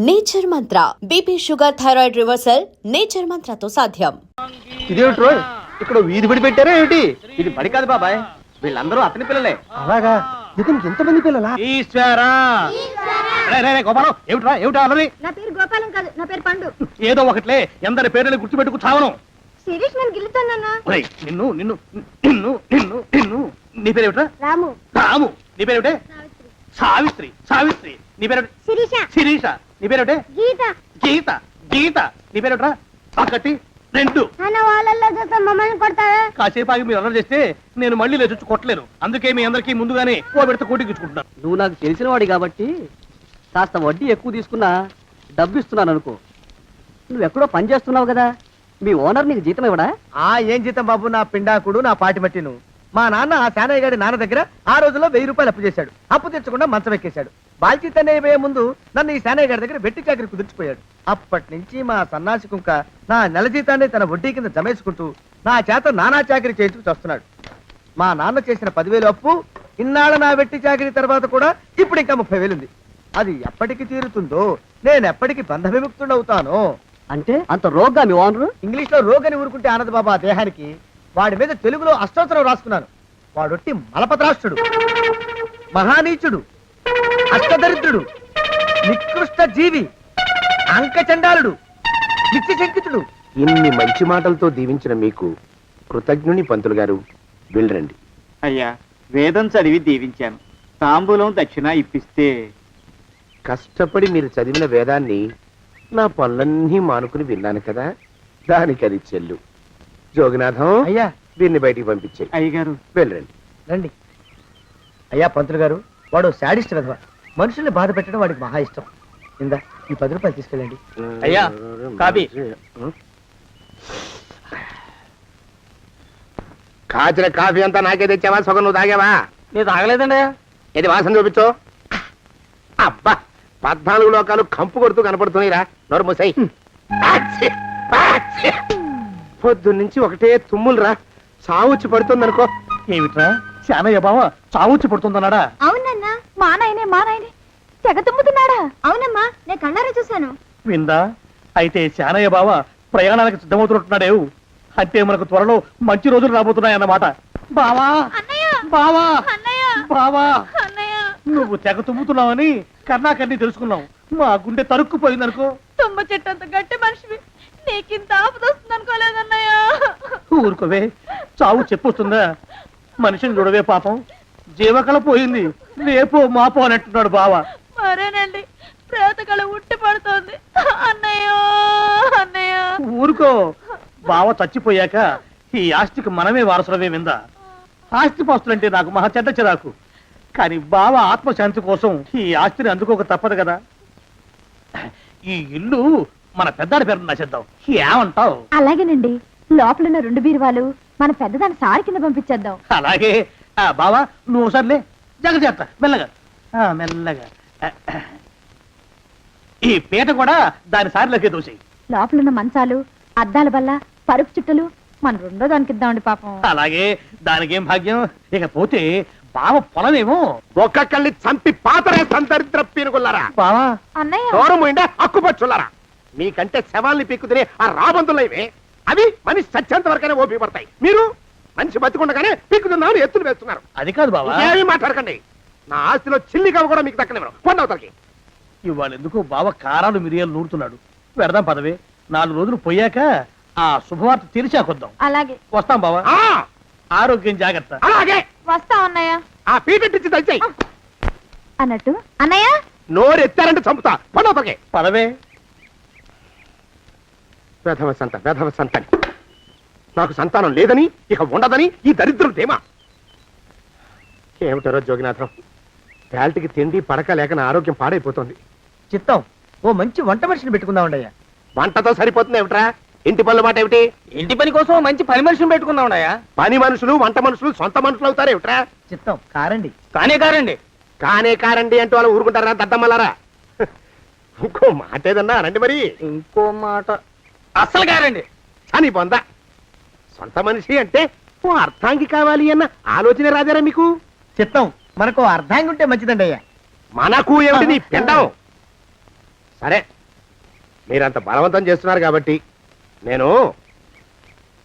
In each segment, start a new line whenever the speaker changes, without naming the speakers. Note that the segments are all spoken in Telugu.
Nature Mantra BP sugar thyroid reversal nature మంత్రతో సాధ్యం.
ఇదేమిట్రో ఇక్కడ వీధి బడి పెట్టారా ఏమిటి? ఇది బడి కాదు బాబాయ్, వీళ్ళందరూ అతని పిల్లలే. అలాగా? ఇతనికి ఎంతమంది పిల్లలా? ఈశ్వరా గోపాలం, ఏమిట్రా ఏమిటా అన్నది?
నా పేరు గోపాలం కాదు, నా పేరు పండు.
ఏదో ఒకట్లే, ఎందరి పేర్లని గుర్తుపెట్టుకు చావను.
శిరీష్ నన్ను గిల్లుతానన్నా.
నిన్ను నిన్ను నిన్ను నిన్ను నిన్ను నీ పేరేమిట్రా?
రాము.
రాము. నీ పేరేమిటే? సావిత్రి. సావిత్రి. నీ పేరేమిటి?
శిరీష.
శిరీష. నీ పేరేమిటే?
గీత.
గీత. గీత. నీ పేరేమిట్రా? ఒకటి రెండు.
అన్న వాళ్ళల్లో చూస్తే మమ్మల్ని కొడతావా?
కాసేపు ఆగి మీరు అల్లరి చేస్తే నేను మళ్ళీ లేచొచ్చి కొట్టలేను. అందుకే మీ అందరికీ ముందుగానే ఓ పెడితే కోటికిచ్చుకుంటున్నాను.
నువ్వు నాకు తెలిసిన వాడి కాబట్టి కాస్త వడ్డీ ఎక్కువ తీసుకున్నా డబ్బు ఇస్తున్నాను అనుకో. నువ్వు ఎక్కడో పని చేస్తున్నావు కదా, మీ ఓనర్ నీకు జీతం ఇవ్వడా?
ఏం జీతం బాబు, నా పిండాకుడు, నా పాటి మట్టిను. మా నాన్న ఆ శానయ్య గారి నాన్న దగ్గర ఆ రోజుల్లో 1000 రూపాయలు అప్పు చేశాడు. అప్పు తెచ్చకుండా మంచం ఎక్కేశాడు. బాల్చితనే అయిపోయే ముందు నన్ను ఈ శానయ్య గారి దగ్గర వెట్టి చాకరి కుదిర్చిపోయాడు. అప్పటి నుంచి మా సన్నాసి కుంక నా నెల జీతాన్ని తన వడ్డీ కింద జమేసుకుంటూ నా చేత నానా చాకరీ చేయించుకు వస్తున్నాడు. మా నాన్న చేసిన 10,000 అప్పు ఇన్నాళ్ళ నా వెట్టి చాకరీ తర్వాత కూడా ఇప్పుడు ఇంకా 30,000 ఉంది. అది ఎప్పటికి తీరుతుందో, నేను ఎప్పటికి బంధ విముక్తుడవుతానో.
అంటే అంత రోగ్గా మీ ఓనరు?
ఇంగ్లీష్ లో రోగని ఊరుకుంటే ఆనంద్ బాబా దేహానికి. వాడి మీద తెలుగులో అష్టోత్తరం రాసుకున్నాను. వాడొట్టి మలపత్రాష్ట్రుడు, మహానీచుడు, అష్టదరిద్రుడు, నికృష్ట జీవి, అంకచండాలుడు, నిత్యశంకితుడు.
ఇన్ని మంచి మాటలతో దీవించిన మీకు కృతజ్ఞుని పంతులు గారు. వెళ్ళరండి.
అయ్యా, వేదం చదివి దీవించాను. తాంబూలం దక్షిణ ఇప్పిస్తే.
కష్టపడి మీరు చదివిన వేదాన్ని నా పనులన్నీ మానుకుని విన్నాను కదా, దానికి అది చెల్లు. జోగినాథం,
అయ్యా
వీరిని బయటికి పంపించే.
అయ్యగారు
వెళ్ళరండి.
రండి. అయ్యా పంతులు గారు, వాడు శాడిస్ట్ విధవ. మనుషుల్ని బాధ పెట్టడం వాడికి మహా ఇష్టం. ఇందా ఈ 10 రూపాయలు తీసుకెళ్ళండి. అయ్యా కాపీ.
కాచిన కాఫీ అంతా నాకే తెచ్చావా? సగం నువ్వు తాగావా?
నేను తాగలేదండి.
ఇది వాసన చూపించు. అబ్బా, 14 లోకాలు కంపు కొడుతూ కనపడుతున్నాయిరా. నోరు మూసాయి. పొద్దున్నుంచి ఒకటే తుమ్ములురా. చావుచ్చి పడుతుందనుకో.
ఏమిట్రా శానయ్య బావ చావుచ్చి పడుతుందన్నాడా?
అవునన్నా, మా నాయనే తెగ తుమ్ముతున్నాడా? అవునమ్మా, నేను కళ్ళారా చూశాను.
విందా? అయితే శానయ్య బావ ప్రయాణానికి సిద్ధమవుతున్నట్టున్నాడేవు. అంటే మనకు త్వరలో మంచి రోజులు రాబోతున్నాయన్నమాట. బావా బావా బావా, నువ్వు తెగ తుమ్ముతున్నావని కర్ణాకర్ణి తెలుసుకున్నావు. మా గుండె తరుక్కుపోయిందనుకో.
తుమ్మ చెట్టు అంత గట్టి మనిషివి, నీకింత ఆపదొస్తుంది అనుకోలేదన్నయ్య.
ఊరుకోవే, చావు చెప్పొస్తుందా? మనిషిని చూడవే పాపం, జీవకళ పోయింది. రేపో మాపో అని అంటున్నాడు బావ.
మరేనండి, ప్రేతకళ ఉట్టి పడుతోంది అన్నయ్య.
ఊరుకో, బావ చచ్చిపోయాక ఈ ఆస్తికి మనమే వారసులమే. విందా? ఆస్తి పాస్తులంటే నాకు మహా చెడ్డ చిరాకు. కానీ బావ ఆత్మశాంతి కోసం ఈ ఆస్తిని అందుకోక తప్పదు కదా. ఈ ఇల్లు మన పెద్దాడి పేరు నచ్చేద్దాం. ఏమంటావు?
అలాగేనండి, లోపలున్న 2 బీరువాలు మన పెద్దదాన్ని సారి కింద పంపించేద్దాం.
అలాగే. బావా నువ్వు సర్లే, జాగ్రత్త, మెల్లగా మెల్లగా. ఈ పీట కూడా దాని సారిలోకే దోసేయి.
లోపలున్న మంచాలు, అద్దాల బల్ల, పరుపు చుట్టలు మన 2వ దానికి ఇద్దామండి పాపం.
అలాగే, దానికేం భాగ్యం. ఇకపోతే బావ పొలమేమో
ఒక్కొక్కళ్ళని చంపి పాతరే సంతరిద్ర పీనుకున్నారా.
బావా
అన్నయ్య,
దూరం పోయిందా అక్కుపచ్చున్నారా. మీకంటే శవాల్ని పీక్కుతినే ఆ రాబందులైవే. అవి మనిషి చచ్చేంత వరకనే ఓపి పడతాయి. మీరు మనిషి బతికుండగానే పీక్కుతున్నామని ఎత్తులు వేస్తున్నారు.
అది కాదు బావా.
ఏమీ మాట్లాడకండి. నా ఆస్తిలో చిల్లి కవ్వ కూడా మీకు దక్కనివ్వరు. కొండవతలకి.
ఇవాళ ఎందుకు బావ కారాలు మిరియాలు నూరుతున్నాడు. పెడదాం పదవే. 4 రోజులు పోయాక ఆ శుభవార్త తెరిచాకొద్దాం.
అలాగే
వస్తాం బావా. ఆరోగ్యం జాగ్రత్త.
అలాగే.
వస్తాం అన్నయ్య.
ఆ పీటెట్టించి దయచేయి.
అన్నట్టు అన్నయ్య,
నోరు ఎత్తారంటే చంపుతా. కొండవతలకి.
పదవే.
వేధవ సంతానం. నాకు సంతానం లేదని, ఇక ఉండదని ఈ దరిద్రం ధీమా. ఏమిటారో జోగినాథం, వేల్టికి తిండి పడక లేక నా ఆరోగ్యం పాడైపోతుంది.
చిత్తం, ఓ మంచి వంట మనిషిని పెట్టుకుందామండి అయ్యా.
వంటతో సరిపోతుంది ఏమిట్రా? ఇంటి పనుల మాట ఏమిటి?
ఇంటి పని కోసం మంచి పని మనిషిని పెట్టుకుందామయ్యా.
పని మనుషులు వంట మనుషులు సొంత మనుషులు అవుతారు ఏమిట్రా?
చిత్తం, కారండి. కారండి.
కారండి అంటూ వాళ్ళు ఊరుకుంటారా దద్దమ్మలారా? ఇంకో మాట ఏదన్నా రండి మరి.
ఇంకో మాట అస్సలు కారండి.
అని పొందా. సొంత మనిషి అంటే ఓ అర్థాంగి కావాలి అన్న ఆలోచన రాజారా మీకు?
చిత్తం, మనకు అర్ధాంగి ఉంటే మంచిదండి అయ్యా.
మనకు ఏమిటి నీ పిండం? సరే మీరంత బలవంతం చేస్తున్నారు కాబట్టి నేను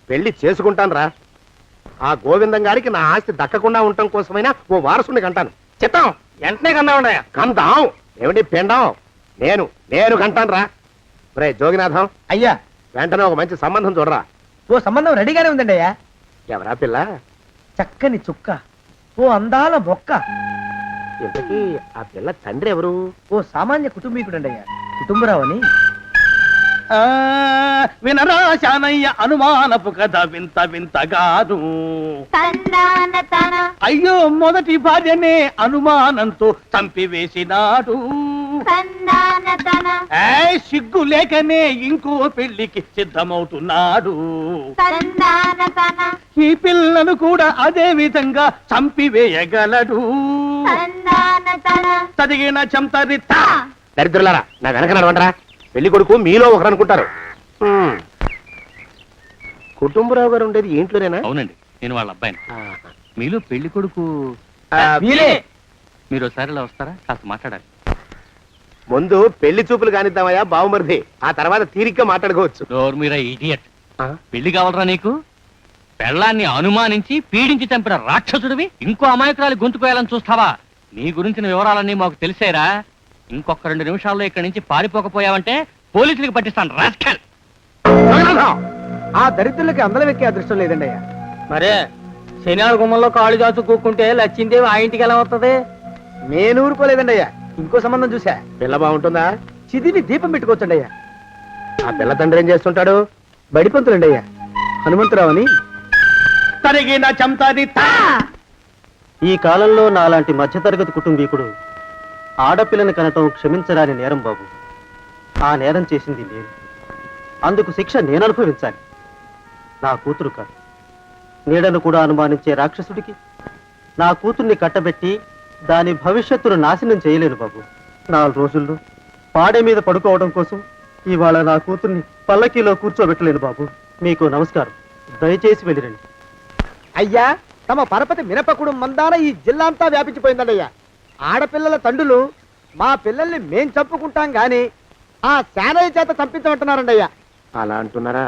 పెళ్లి చేసుకుంటాను రా. ఆ గోవిందం గారికి నా ఆస్తి దక్కకుండా ఉండటం కోసమైనా ఓ వారసుని కంటాను. చిత్తం
వెంటనే కన్నా ఉండయా?
కందాం ఏమిటి పిండం? నేను కంటాను రా. రే జోగినాథం,
అయ్యా,
వెంటనే ఒక మంచి సంబంధం చూడరా.
ఓ సంబంధం రెడీగానే ఉందండి అయ్యా.
ఎవరా పిల్ల?
చక్కని చుక్క, ఓ అందాల మొక్క,
ఇంతకీ ఆ పిల్ల తండ్రి ఎవరు?
ఓ సామాన్య కుటుంబీకుడండి అయ్యా, కుటుంబరావు అని.
వినరా శానయ్య అనుమానపు కథ వింత వింతగాదు. అయ్యో మొదటి భార్యనే అనుమానంతో చంపివేసినాడు. సిగ్గు లేకనే ఇంకో పెళ్లికి సిద్ధమవుతున్నాడు. ఈ పిల్లను కూడా అదే విధంగా చంపివేయగలడు. చదివిన చంతరిత
దరిద్రులారా, నా వెనక నడవంటరా. పెళ్లి కొడుకు మీలో ఒకరు అనుకుంటారు. కుటుంబరావు గారు ఉండేది ఏంట్లోనేనా?
అవునండి, నేను వాళ్ళ అబ్బాయిని.
ఆ,
మీలో పెళ్లి కొడుకు
వీలే.
మీరు ఒకసారి ఇలా వస్తారా? కాస్త మాట్లాడాలి.
ముందు పెళ్లి చూపులు కానిద్దామయ్యా బావుమరిది, ఆ తర్వాత తీరిగ్గా మాట్లాడుకోవచ్చు.
డోర్ మీరా ఇడియట్.
ఆ,
పెళ్లి కావాలరా నీకు? పెళ్ళాన్ని అనుమానించి పీడించి చంపిన రాక్షసుడివి ఇంకో అమాయకురాలు గొంతుకోయాలని చూస్తావా? నీ గురించిన వివరాలన్నీ మాకు తెలిసేరా. ఇంకొక 2 నిమిషాల్లో ఇక్కడి నుంచి పారిపోకపోయావంటే పోలీసులకు పట్టిస్తాను. రాస్కల్.
జగన్నాథం!
ఆ దరిద్రులకి అందలం ఎక్కే అదృష్టం లేదండి అయ్యా.
మరే శనివారం గుమ్మంలో కాళ్ళు చాచు కూకుంటే లచ్చిందేవి ఆ ఇంటికి ఎలా వస్తుంది?
నేను ఊరుకోలేదండి అయ్యా, ఇంకో సంబంధం చూసా.
పిల్ల బాగుంటుందా?
చిదివి దీపం పెట్టుకోవచ్చండి అయ్యా.
ఆ పిల్ల తండ్రి ఏం చేస్తుంటాడు?
బడిపంతులండి అయ్యా, హనుమంతరావు అని.
తరిగిన చంతరిత.
ఈ కాలంలో నాలాంటి మధ్యతరగతి కుటుంబీకుడు ఆడపిల్లని కనటం క్షమించరాని నేరం బాబు. ఆ నేరం చేసింది నేను, అందుకు శిక్ష నేను అనుభవించాలి. నా కూతురు కాదు, నీడను కూడా అనుమానించే రాక్షసుడికి నా కూతుర్ని కట్టబెట్టి దాని భవిష్యత్తును నాశనం చేయలేను బాబు. 4 రోజుల్లో పాడే మీద పడుకోవడం కోసం ఇవాళ నా కూతుర్ని పల్లకీలో కూర్చోబెట్టలేను బాబు. మీకు నమస్కారం, దయచేసి వెళ్ళిరండి.
అయ్యా, తమ పరపతి మినపకుడు మందాన ఈ జిల్లా అంతా వ్యాపించిపోయిందండి అయ్యా. ఆడపిల్లల తండ్రులు మా పిల్లల్ని మేం చంపుకుంటాం గాని ఆ శానయ్య చేత చంపించమంటున్నారండి అయ్యా.
అలా అంటున్నారా?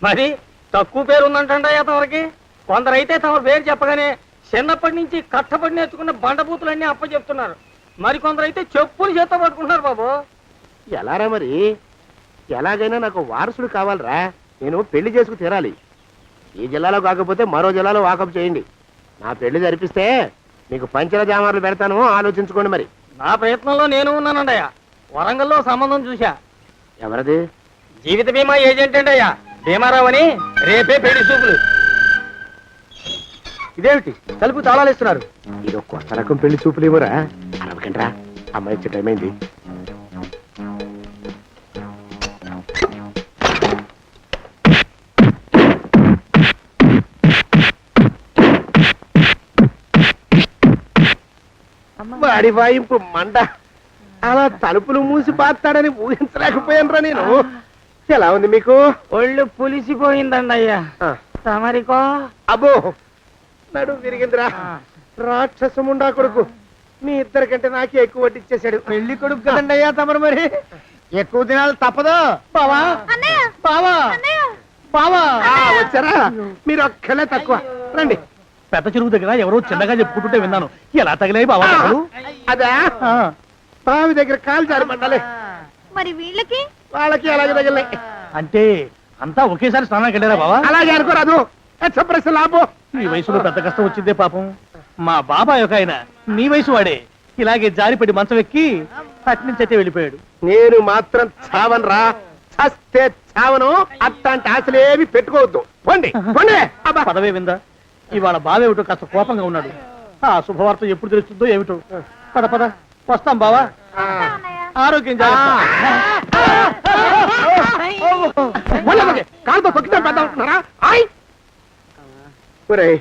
మరి తక్కువ పేరు ఉందంటండి తమరికి. కొందరైతే తమ పేరు చెప్పగానే చిన్నప్పటి నుంచి కట్టబడి నేర్చుకున్న బండబూతులన్నీ అప్పచెప్తున్నారు. మరి కొందరైతే చెప్పులు చేత పట్టుకుంటున్నారు బాబు.
ఎలారా మరి? ఎలాగైనా నాకు వారసుడు కావాలరా. నేను పెళ్లి చేసుకు తీరాలి. ఈ జిల్లాలో కాకపోతే మరో జిల్లాలో వాకప్ చేయండి. నా పెళ్లి జరిపిస్తే మీకు పంచల జామార్లు పెడతాను, ఆలోచించుకోండి మరి.
నా ప్రయత్నంలో నేను ఉన్నానండయ్యా. వరంగల్లో సంబంధం చూశా.
ఎవరది?
జీవిత బీమా ఏజెంట్ అండి అయ్యా, భీమారావు అని. రేపే పెళ్లి చూపులు.
ఇదేమిటి తలుపు తాళాలు ఇస్తున్నారు?
ఇది కొత్త రకం పెళ్లి చూపులేమోరా. అరవకండ్రా, అమ్మాయి వచ్చే టైం అయింది. వాడి వాయింపు మండ. అలా తలుపులు మూసి పాతాడని ఊహించలేకపోయానురా నేను. ఎలా ఉంది మీకు?
ఒళ్ళు పులిసిపోయిందండి అయ్యా.
ఆ,
తమరికో?
అబ్బో, నడు విరిగిందిరా. రాక్షసముండా కొడుకు మీ ఇద్దరికంటే నాకే ఎక్కువ వడ్డిచ్చేశాడు.
పెళ్లి కొడుకు కదండి అయ్యా తమరు, మరి ఎక్కువ దినాలు తప్పదు.
బావా బావా బావా.
వచ్చారా? మీరు ఒక్కలే తక్కువ. రండి.
పెద్ద చెరువు దగ్గర ఎవరో చిన్నగా చెప్పుకుంటుంటే విన్నాను. ఎలా తగిలాయి బావా?
అదా బావి దగ్గర కాలు జారి మండాలి.
మరి వీళ్ళకి
వాళ్ళకి అలాగే తగిలే.
అంటే అంతా ఒకేసారి స్నానానికి వెళ్ళారా బావా?
అలాగే అనుకోరాదు. ప్రశ్న లాభం.
ఈ వయసులో పెద్ద కష్టం వచ్చిందే పాపం. మా బాబాయ్ ఒక ఆయన నీ వయసు వాడే ఇలాగే జారిపడి మంచం ఎక్కి అట్నుంచి అయితే వెళ్ళిపోయాడు.
నేను మాత్రం చావనరా. చస్తే చావను. అట్లాంటి ఆశలేవి పెట్టుకోవద్దు. పోండి పోండి. అబ్బా.
పదవే విందా, ఇవాళ బావేమిటో కాస్త కోపంగా ఉన్నాడు. ఆ శుభవార్త ఎప్పుడు తెలుస్తుందో ఏమిటో. పద పద, వస్తాం బావా. ఆరోగ్యం జాగ్రత్త.
కాలుతో తొక్కితే పెద్ద ఉంటున్నారా? ఒరేయ్,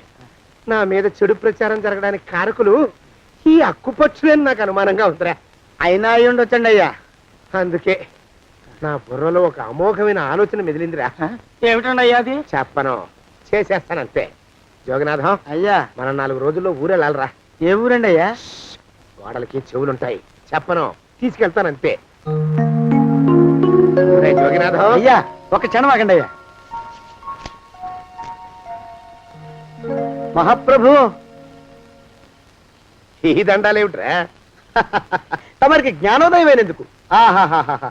నా మీద చెడు ప్రచారం జరగడానికి కారకులు ఈ అక్కుపక్షులని నాకు అనుమానంగా ఉందిరా.
అయినా అయి ఉండొచ్చండి అయ్యా.
అందుకే నా బుర్రలో ఒక అమోఘమైన ఆలోచన మెదిలిందిరా.
ఏమిటండి అయ్యా అది?
చెప్పను, చేసేస్తానంతే. జోగనాథం,
అయ్యా,
మనం 4 రోజుల్లో ఊరెళ్ళాలరా.
ఏ ఊరండి అయ్యా?
గోడలకి చెవులుంటాయి. చెప్పను, తీసుకెళ్తానంతే. జగన్నాథం
అయ్యా ఒక క్షణం ఆగండి అయ్యా. మహాప్రభు
ఈ దండాలేమిట్రా?
తమరికి జ్ఞానోదయమైనందుకు ఆహాహాహా.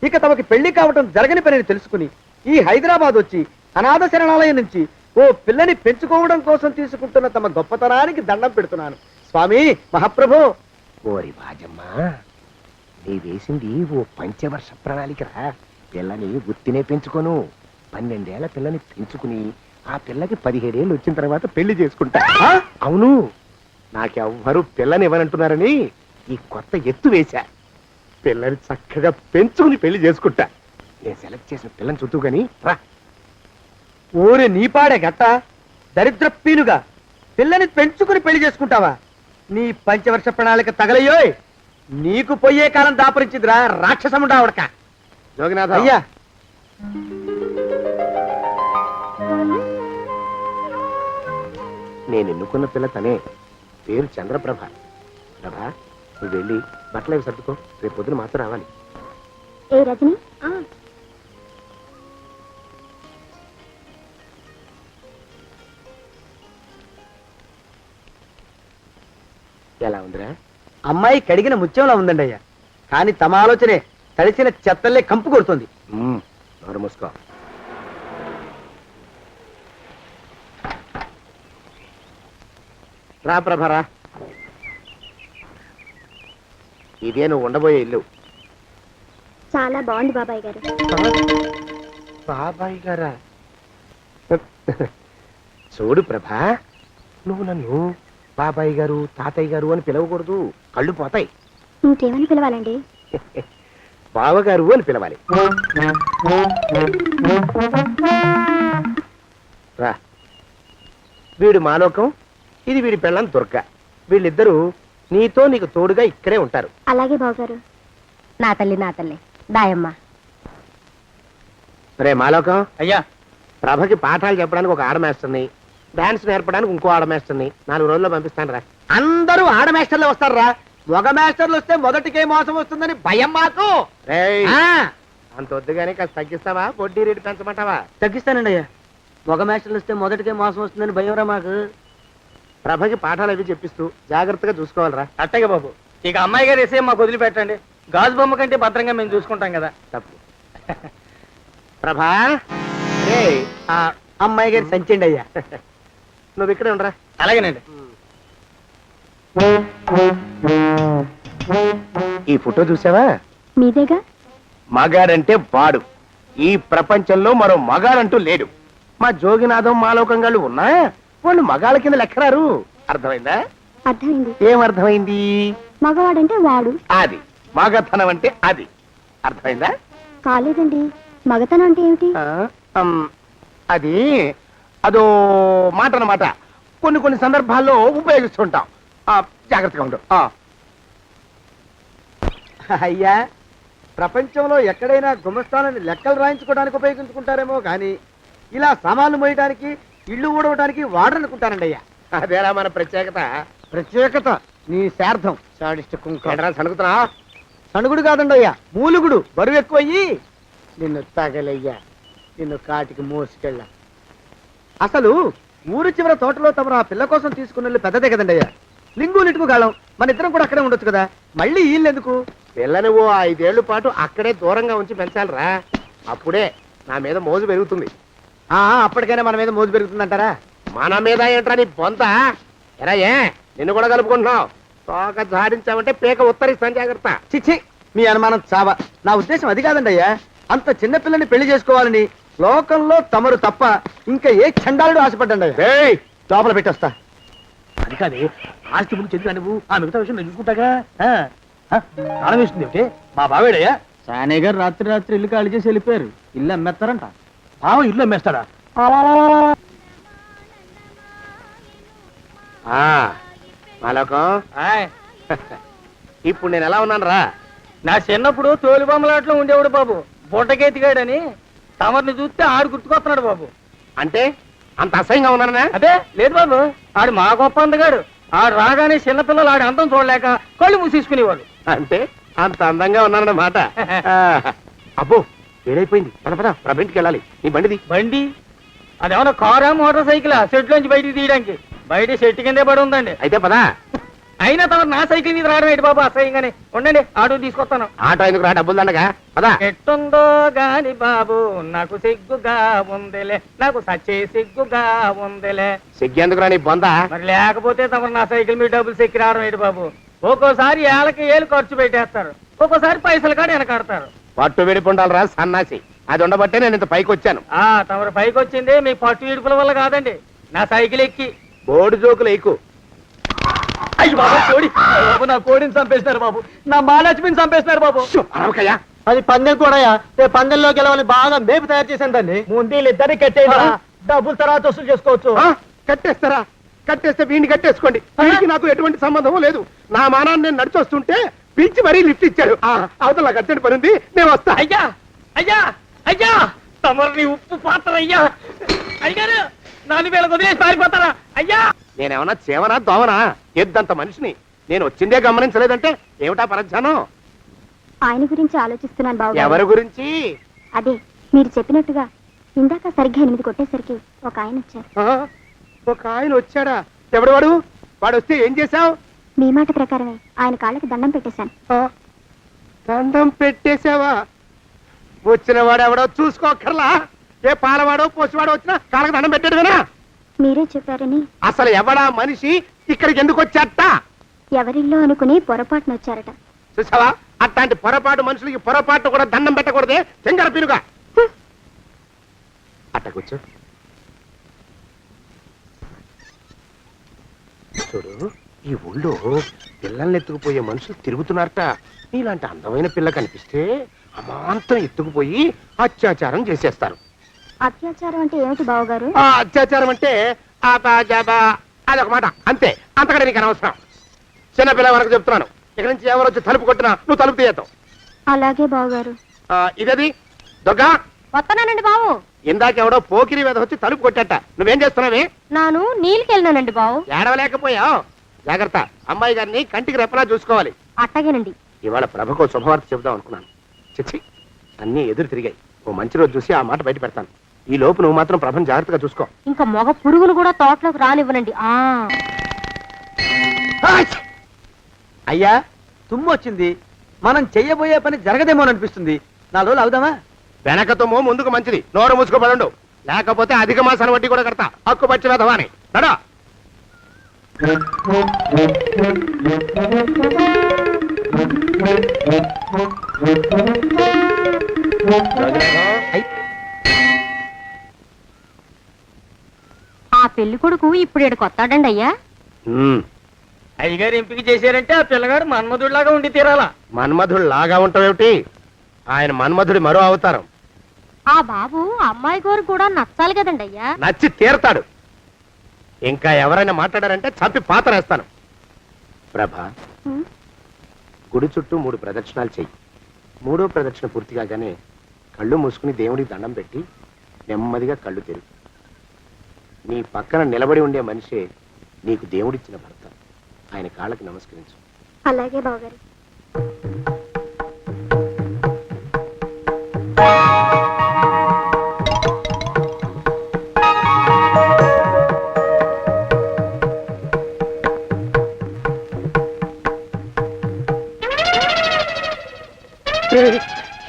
ఇక తమకి పెళ్లి కావటం జరగని పనిని తెలుసుకుని ఈ హైదరాబాద్ వచ్చి అనాథ శరణాలయం నుంచి ఓ పిల్లని పెంచుకోవడం కోసం తీసుకుంటున్న తమ గొప్పతనానికి దండం పెడుతున్నాను స్వామి మహాప్రభు.
ఓరి బాజమ్మ, నీ వేసింది ఓ పంచవర్ష ప్రణాళికరా. పిల్లని గుర్తినే పెంచుకోను, 12 ఏళ్ల పిల్లని పెంచుకుని ఆ పిల్లకి 17 ఏళ్ళు వచ్చిన తర్వాత పెళ్లి చేసుకుంటా.
ఆ?
అవును, నాకెవ్వరూ పిల్లని ఇవ్వనంటున్నారని ఈ కొత్త ఎత్తు వేశా. పిల్లని చక్కగా పెంచుకుని పెళ్లి చేసుకుంటా. నేను సెలెక్ట్ చేసిన పిల్లని చుట్టూ గాని రా.
ఊరి నీపాడే గట్ట దరిద్రప్పీనుగా పిల్లని పెంచుకుని పెళ్లి చేసుకుంటావా? నీ పంచవర్ష ప్రణాళిక తగలయ్యోయ్. నీకు పోయే కాలం దాపరించిందిరా రాక్షసముడా ఉడక.
జోగినాథ
అయ్యా
నేను ఎన్నుకున్న పిల్ల తనే, పేరు చంద్రప్రభ. ప్రభ, నువ్వు వెళ్ళి బట్టలు అవి సర్దుకో, రేపు పొద్దున మాత్రం రావాలి.
ఏ రజని
ఎలా ఉందిరా?
అమ్మాయి కడిగిన ముత్యంలా ఉందండి అయ్యా. కానీ తమ ఆలోచనే తడిసిన చెత్తల్లే కంపు కొడుతుంది.
నోరు మూసుకో. రా ప్రభరా, ఇదే నువ్వు ఉండబోయే ఇల్లు.
చాలా బాగుంది బాబాయ్ గారు.
బాబాయ్ గారా? చూడు ప్రభా, నువ్వు నన్ను బాబాయ్ గారు తాతయ్య గారు అని పిలవకూడదు, కళ్ళు పోతాయి.
ఇంకేమని పిలవాలండి?
బావగారు అని పిలవాలి. రా, వీడు మాలోకం, ఇది వీడి పెళ్ళం దుర్గ. వీళ్ళిద్దరూ నీతో నీకు తోడుగా ఇక్కడే ఉంటారు.
అలాగే బావగారు. నా తల్లి దాయమ్మ.
రే మాలోకం,
అయ్యా
ప్రభకి పాఠాలు చెప్పడానికి ఒక ఆడమేస్తుంది, డాన్స్ నేర్పడానికి ఇంకో ఆడమేస్తుంది. 4 రోజుల్లో పంపిస్తాను రా.
అందరూ ఆడ మాస్టర్లు వస్తారా? మగ మాస్టర్లు వస్తే మొదటికే మోసం వస్తుందని భయం మాకు.
రేయ్,
ఆ,
అంత వద్దుగానే కాస్త తగ్గిస్తావా? వడ్డీ రేటు పెంచమంటావా?
తగ్గిస్తానండి అయ్యా. మగ మాస్టర్లు వస్తే మొదటికే మోసం వస్తుందని భయం రా మాకు.
ప్రభకి పాఠాలు అవి చెప్పిస్తూ జాగ్రత్తగా చూసుకోవాలిరా.
అట్టగే బాబు, ఇక అమ్మాయి గారు వేసే మాకు వదిలిపెట్టండి. గాజు బొమ్మ కంటే భద్రంగా మేము చూసుకుంటాం కదా.
తప్పు. ప్రభా, రేయ్,
ఆ అమ్మాయి గారి సంచండి అయ్యా.
నువ్వు ఇక్కడే ఉండరా.
అలాగేనండి.
ఈ ఫోటో చూసావా?
మీదేగా.
మగాడంటే వాడు. ఈ ప్రపంచంలో మరో మగాడంటూ లేడు. మా జోగినాథం మాలోకంగాళ్ళు ఉన్నా వాళ్ళు మగాళ్ళ కింద లెక్కరారు. అర్థమైందా?
అర్థమైంది.
ఏం అర్థమైంది?
మగవాడంటే వాడు.
అది మగతనం అంటే అది. అర్థమైందా?
కాలేదండి. మగతనం అంటే ఏమిటి?
అది అదో మాట అన్నమాట. కొన్ని సందర్భాల్లో ఉపయోగిస్తుంటాం. జాగ్రత్తగా ఉండు.
అయ్యా, ప్రపంచంలో ఎక్కడైనా గుమస్థానాన్ని లెక్కలు రాయించుకోవడానికి ఉపయోగించుకుంటారేమో కానీ ఇలా సామాన్లు మోయడానికి, ఇల్లు ఊడవడానికి వాడరనుకుంటానండి అయ్యా.
అదేరా మన ప్రత్యేకత.
ప్రత్యేకత నీ శార్థం. సాడిస్ట్ కుంక.
సణుకుతున్నా?
సణుగుడు కాదండి అయ్యా, మూలుగుడు. బరువు ఎక్కువయ్యి నిన్ను తగలయ్యా, నిన్ను కాటికి మోసుకెళ్ళ. అసలు ఊరు చివర తోటలో తమరు ఆ పిల్ల కోసం తీసుకున్న పెద్దదే కదండి అయ్యా. లింగు లిటుకు గాలం. మన ఇద్దరం కూడా అక్కడే ఉండొచ్చు కదా. మళ్ళీ వీళ్ళెందుకు?
పిల్లని ఓ 5 ఏళ్ల పాటు అక్కడే దూరంగా ఉంచి పెంచాలిరా. అప్పుడే నా మీద మోజు పెరుగుతుంది.
అప్పటికైనా మన మీద మోజు పెరుగుతుందంటారా?
మన మీద ఏంట్రా నీ బొంత? ఎరా, ఏ నిన్ను కూడా కలుపుకుంటున్నావు? తోక జాడించావంటే పేక ఉత్తరిస్తాను, జాగ్రత్త.
చిచ్చి, మీ అనుమానం చావా. నా ఉద్దేశం అది కాదండి అయ్యా. అంత చిన్న పిల్లని పెళ్లి చేసుకోవాలని లోకంలో తమరు తప్ప ఇంకా ఏ చండాలుడు ఆశపడ్డండి అయ్యా.
ఏయ్,
లోపల పెట్టొస్తా.
అది కాదు, ఆస్తి ముందు చెందుగా నువ్వు ఆ మిగతా విషయం నేను చూసుకుంటాగా. తాళం వేస్తుంది ఏమిటి? మా బావేడయ్యా.
సానే గారు రాత్రి ఇల్లు ఖాళీ చేసి వెళ్ళిపోయారు. ఇల్లు అమ్మేస్తారంట.
బావ ఇల్లు అమ్మేస్తాడా? మాలోకం,
ఆయ్,
ఇప్పుడు నేను ఎలా ఉన్నాను రా?
నా చిన్నప్పుడు తోలుబొమ్మలాట్లో ఉండేవాడు బాబు, బుట్టకెత్తిగాడని. తమరిని చూస్తే ఆడు గుర్తుకొస్తున్నాడు బాబు.
అంటే అంత అసహ్యంగా ఉన్నానా?
అదే లేదు బాబు, ఆడు మా గొప్ప అందగాడు. ఆడు రాగానే చిన్నపిల్లలు ఆడి అందం చూడలేక కళ్ళు మూసేసుకునేవాడు.
అంటే అంత అందంగా ఉన్నానన్నమాట. అబ్బో, ఏడైపోయింది. పద పద, ప్రభ ఇంటికి వెళ్ళాలి. నీ బండిది.
బండి అదేమన్నా కారా మోటార్ సైకిలా సెట్ లోంచి బయటికి తీయడానికి? బయట సెట్ కిందే పడి ఉందండి.
అయితే పదా.
అయినా తమరు నా సైకిల్ మీద రావడం ఏంటి బాబు అసహ్యంగానే. ఉండండి ఆటో తీసుకొస్తాను.
ఆటో ఎందుకు రా, డబ్బులు దండగా. పదా.
ఎట్టుందో గాని బాబు నాకు సిగ్గుగా ఉందిలే, నాకు సచ్చే సిగ్గుగా ఉందిలే.
సిగ్గెందుకు రా నీ బొంద.
మరి లేకపోతే తమరు నా సైకిల్ మీద డబ్బులు సెక్కి రావడం ఏంటి బాబు? ఒక్కోసారి ఏళ్ళకి ఏళ్ళు ఖర్చు పెట్టేస్తారు, ఒక్కోసారి పైసలు కాడ వెనకాడతారు.
పట్టు విడిపుండాలి రా సన్నాసి. అది ఉండబట్టే నేను ఇంత పైకి వచ్చాను.
తమరు పైకి వచ్చింది మీ పట్టు ఇడుపుల వల్ల కాదండి, నా సైకిల్ ఎక్కి.
బోర్డు జోకులు ఎక్కువ.
అయ్యి బాబు కోడి, బాబు నా కోడిని చంపేసినారు బాబు, నా మహాలక్ష్మిని చంపేసినారు బాబు.
అరవకయ్యా.
అది పందెం కూడా పందెంలో గెలవాలని బాగా మేపు తయారు చేశాను దాన్ని.
ముందు వీళ్ళిద్దరిని కట్టేయండి, డబ్బులు తర్వాత వసూలు చేసుకోవచ్చు.
కట్టేస్తారా? కట్టేస్తే వీడిని కట్టేసుకోండి. వీడికి నాకు ఎటువంటి సంబంధం లేదు. నా మానాన్ని నేను నడిచొస్తుంటే పిలిచి మరీ లిఫ్ట్ ఇచ్చాడు. అవతల నాకు అర్జెంట్ పని ఉంది, నేను వస్తా.
అయ్యా అయ్యా అయ్యా తమరిని ఉప్పు పాత్ర అయ్యా. అయ్యారు నాలుగు వేల వదిలేసి పారిపోతారా అయ్యా?
నేనేమన్నా చేవనా దోవనా? ఎద్దంత మనిషిని. నేను వచ్చిందే గమనించలేదంటే ఏమిటా పరధ్యానం?
ఆయన గురించి ఆలోచిస్తున్నాను బాబు.
ఎవరి గురించి?
అదే మీరు చెప్పినట్టుగా ఇందాక సరిగ్గా 8 కొట్టేసరికి ఒక ఆయన వచ్చారు.
ఒక ఆయన వచ్చాడా? ఎవడు వాడు? వాడు వస్తే ఏం చేశావు?
మీ మాట ప్రకారమే ఆయన కాళ్ళకి దండం పెట్టేశాను.
దండం పెట్టేశావా? వచ్చిన వాడు ఎవడో చూసుకోకర్లా. ఏ పాలవాడో పోసివాడో వచ్చినా కాళ్ళకి దండం పెట్టాడువేనా?
మీరే చెప్పారని.
అసలు ఎవడా మనిషి ఇక్కడికి ఎందుకు వచ్చాట?
ఎవరిల్లో అనుకుని పొరపాటున వచ్చారట.
చూసావా, అట్లాంటి పొరపాటు మనుషులకి పొరపాటు కూడా దండం పెట్టకూడదే. చెంగర పిరుగా అట్ట కూర్చో. చూడు, ఈ ఊళ్ళో పిల్లల్ని ఎత్తుకుపోయే మనుషులు తిరుగుతున్నారట. నీలాంటి అందమైన పిల్ల కనిపిస్తే అమాంతం ఎత్తుకుపోయి అత్యాచారం చేసేస్తారు.
అత్యాచారం అంటే ఏమిటి బావగారు?
ఆ అత్యాచారం అంటే అదొక మాట అంతే. అంతకంటే నీకు అనవసరం. చిన్నపిల్ల వరకు చెప్తున్నాను. ఇక్కడి నుంచి ఎవరు వచ్చి తలుపు కొట్టినా నువ్వు తలుపు తీయతావు.
అలాగే బావగారు.
ఇదది దొగ్గా.
వస్తున్నానండి బావు.
ఇందాక ఎవడో పోకిరి మీద వచ్చి తలుపు కొట్టట. నువ్వేం చేస్తున్నావే?
నాను నీళ్ళకెళ్ళినానండి బావు.
ఏడవలేకపోయావు. జాగ్రత్త, అమ్మాయి గారిని కంటికి రెప్పలా చూసుకోవాలి.
అట్టగేనండి.
ఇవాళ ప్రభకు శుభవార్త చెబుదాం అనుకున్నాను. చిచ్చి, అన్నీ ఎదురు తిరిగాయి. ఓ మంచి రోజు చూసి ఆ మాట బయట పెడతాను. ఈ లోపు నువ్వు మాత్రం ప్రభను జాగ్రత్తగా చూసుకో.
ఇంకా మగ పురుగులు కూడా తోటలోకి రానివ్వనండి.
అయ్యా, తుమ్ము వచ్చింది. మనం చెయ్యబోయే పని జరగదేమోననిపిస్తుంది. 4 రోజులు అవుదామా?
వెనకతోమో ముందుకు మంచిది. నోరు మూసుకోబడండు, లేకపోతే అధిక మాసాల వడ్డీ కూడా కడతా. హక్కు పచ్చి వెధవా అని నడా.
ఆ పెళ్లి కొడుకు ఇప్పుడు ఇక్కడికి వస్తాడండి అయ్యా.
అయ్యగారు ఎంపిక చేశారంటే ఆ పిల్లగాడు మన్మధుడిలాగా ఉండి తీరాలా.
మన్మధుడు లాగా ఉంటావేమిటి? ఆయన మన్మధుడి మరో అవతారం.
ఆ బాబు అమ్మాయి గారు కూడా నచ్చాలి కదండి అయ్యా.
నచ్చి తీరతాడు. ఇంకా ఎవరైనా మాట్లాడారంటే చంపి పాతరేస్తాను. ప్రభ, గుడి చుట్టూ 3 ప్రదక్షిణాలు చెయ్యి. 3వ ప్రదక్షిణ పూర్తి కాగానే కళ్ళు మూసుకుని దేవుడికి దండం పెట్టి నెమ్మదిగా కళ్ళు తెరుగు. నీ పక్కన నిలబడి ఉండే మనిషే నీకు దేవుడిచ్చిన భర్త. ఆయన కాళ్ళకి నమస్కరించు.
అలాగే బావగారు.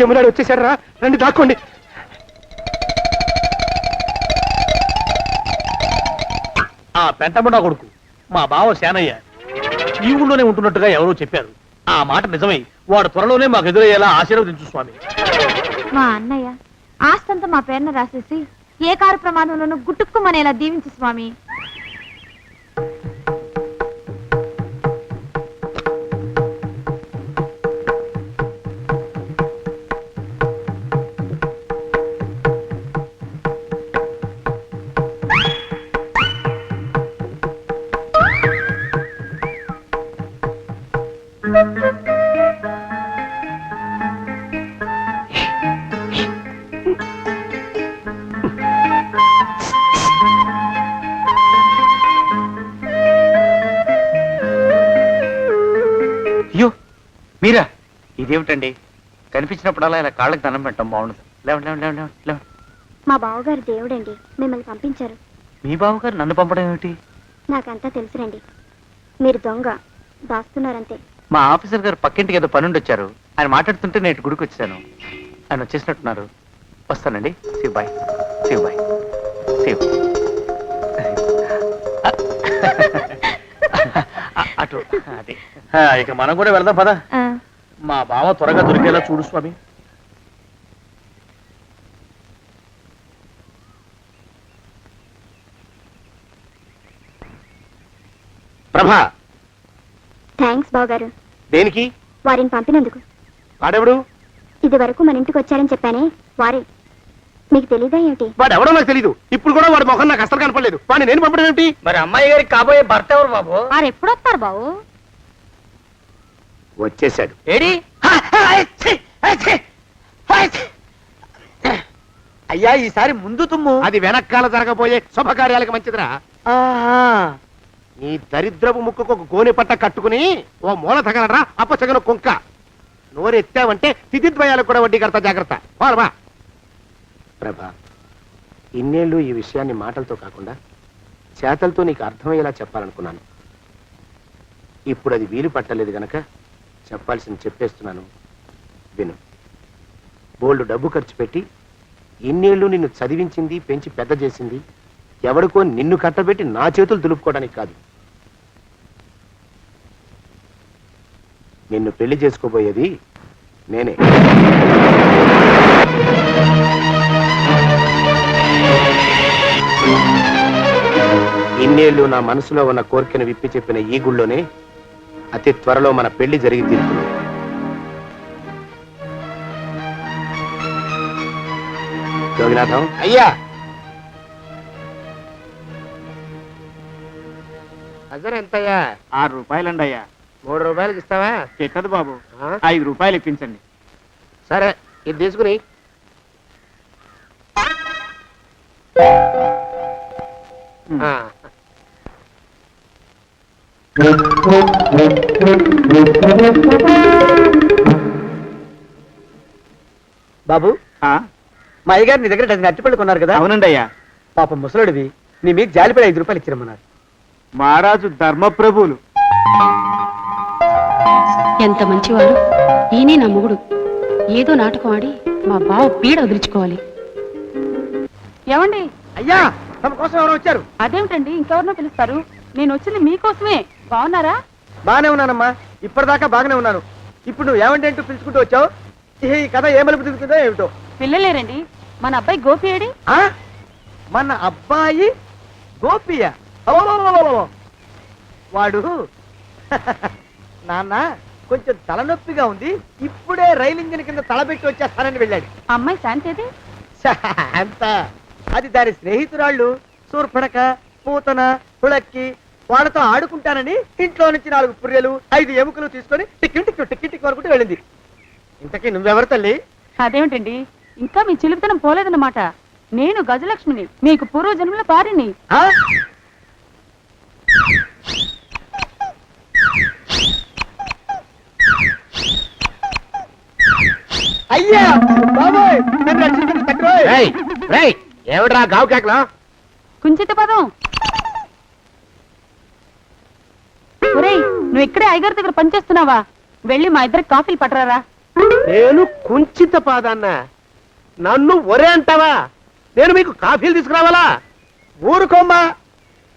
యమునాడు వచ్చేసాడు రా, రండి దాక్కోండి.
ఆ పెంటముడా కొడుకు మా బావ శానయ్య ఈ ఊళ్ళోనే ఉంటున్నట్టుగా ఎవరో చెప్పారు. ఆ మాట నిజమై వాడు త్వరలోనే మాకు ఎదురయ్యేలా ఆశీర్వదించు స్వామి.
మా అన్నయ్య ఆస్తంతా మా పేరున రాసేసి ఏ కారు ప్రమాదంలోనూ గుట్టుక్కుమనేలా దీవించు స్వామి.
అయ్యో మీరా? ఇదేమిటండి, కనిపించినప్పుడల్లా ఇలా కాళ్ళకి దండం పెట్టడం బాగుండదు.
మా బావగారు దేవుడండి, మిమ్మల్ని పంపించారు.
మీ బావగారు నన్ను పంపడం ఏమిటి?
నాకంతా తెలుసురండి. మీరు దొంగ, దాస్తున్నారంతే.
మా ఆఫీసర్ గారు పక్కింటికి ఏదో పనుండి వచ్చారు. ఆయన మాట్లాడుతుంటే నేను గుడికి వచ్చాను. ఆయన వచ్చేసినట్టున్నారు. వస్తానండి. శివ్ బాయ్. శివ్ బాయ్. శివ్. అటు అదే.
ఇక మనం కూడా వెళ్దాం పద. మా బావ త్వరగా దొరికేలా చూడు స్వామి.
ప్రభా,
థ్యాంక్స్ బావగారు,
దేనికి?
వారిని పంపినందుకు.
వాడెవడు?
ఇది వరకు మన ఇంటికి వచ్చారని చెప్పానే, వారే. మీకు తెలీదా ఏమిటి?
వాడు ఎవడో నాకు తెలీదు. ఇప్పుడు కూడా వాడి మొహం నాకు అసలు కనపడలేదు. వాడిని నేను పంపడం ఏమిటి?
మరి అమ్మాయి గారికి కాబోయే భర్త ఎవరు బాబు?
వారు ఎప్పుడు వస్తారు బావు?
వచ్చేసాడు.
ఏడి?
అయ్యా ఈసారి ముందు తుమ్ము.
అది వెనకాల జరగబోయే శుభకార్యాలకు మంచిదిరా. నీ దరిద్రపు ముక్కుకు ఒక గోనె పట్ట కట్టుకుని ఓ మూల తగలరా అప్పచగన కుంక. నోరెత్తావంటే తిథిద్వయాలకు కూడా వడ్డీ కడతా, జాగ్రత్త. పోరమా. ప్రభా, ఇన్నేళ్ళు ఈ విషయాన్ని మాటలతో కాకుండా చేతలతో నీకు అర్థమయ్యేలా చెప్పాలనుకున్నాను. ఇప్పుడు అది వీలు పట్టలేదు గనక చెప్పాల్సింది చెప్పేస్తున్నాను, విను. బోల్డు డబ్బు ఖర్చు పెట్టి ఇన్నేళ్ళు నిన్ను చదివించింది, పెంచి పెద్ద చేసింది ఎవడికో నిన్ను కట్టబెట్టి నా చేతులు దులుపుకోవడానికి కాదు. నిన్ను పెళ్లి చేసుకోబోయేది నేనే. ఇన్నేళ్ళు నా మనసులో ఉన్న కోరికను విప్పి చెప్పిన ఈ గుళ్ళోనే అతి త్వరలో మన పెళ్లి జరిగి తీరుతుంది. యోగినాథం. అయ్యా, అజర్ ఎంతయ్యా?
6 రూపాయలండి అయ్యా.
3 రూపాయలకి ఇస్తావా?
ఎక్కదు బాబు.
ఆ?
5 రూపాయలు ఇప్పించండి.
సరే, ఇది తీసుకుని. ఆ.
బాబు,
ఆ?
మా అయ్యగారు నీ దగ్గర డజన్ అరటిపళ్ళు కొన్నారు కదా?
అవునండి అయ్యా.
పాపం ముసలుడివి, నీ మీకు జాలిపడి 5 రూపాయలు ఇచ్చిరమ్మన్నారు.
మహారాజు ధర్మప్రభువులు.
ఎంత మంచివాడు ఈయనే నా మొగుడు. ఏదో నాటకం ఆడి మా బావ పీడ వదిలించుకోవాలి.
ఏమండి?
అయ్యా, తమ కోసం ఎవరో వచ్చారు.
అదేమిటండి, ఇంకెవరినో పిలుస్తారు? నేను వచ్చింది మీకోసమే. బాగున్నారా?
బాగానే ఉన్నానమ్మా, ఇప్పటిదాకా బాగానే ఉన్నాను. ఇప్పుడు నువ్వు ఏమంటే అంటూ పిలుచుకుంటూ వచ్చావు. ఈ కథ ఏ మలుపు తిరుగుతుందో ఏమిటో.
పిల్లలేరండి. మన అబ్బాయి గోపి ఏడి?
ఆ? మన అబ్బాయి గోపియ? అబ్బబ్బబ్బబ్బబ్బ. వాడు నాన్న కొంచెం తలనొప్పిగా ఉంది, ఇప్పుడే రైలు ఇంజిన్ కింద తలబెట్టి వచ్చేస్తానని వెళ్ళాడు.
అమ్మాయి శాంతి ఏది?
అంత అది దాని స్నేహితురాళ్ళు సూర్పణక, పూతన, హుళక్కి వాళ్ళతో ఆడుకుంటానని ఇంట్లో నుంచి 4 పుర్రెలు 5 ఎముకలు తీసుకొని టిక్కి టిక్కి టిక్కి టిక్కి వరకు వెళ్ళింది. ఇంతకీ నువ్వెవరు తల్లి?
అదేమిటండి, ఇంకా మీ చిలుపుతనం పోలేదన్నమాట. నేను గజలక్ష్మిని, మీకు పూర్వజన్మల భార్యని.
ఆ? అయ్యా బాబోయ్, నన్ను రక్షించండి తండ్రోయ్.
ఏమిట్రా గావు కేకలో?
కుంచిత పదం. ఒరేయ్, నువ్వు ఇక్కడే అయ్యగారి దగ్గర పనిచేస్తున్నావా? వెళ్ళి మా ఇద్దరికి కాఫీలు పట్టరారా.
నేను కుంచిత పాదాన్న, నన్ను ఒరే అంటావా? నేను మీకు కాఫీలు తీసుకురావాలా?
ఊరుకోమ్మా,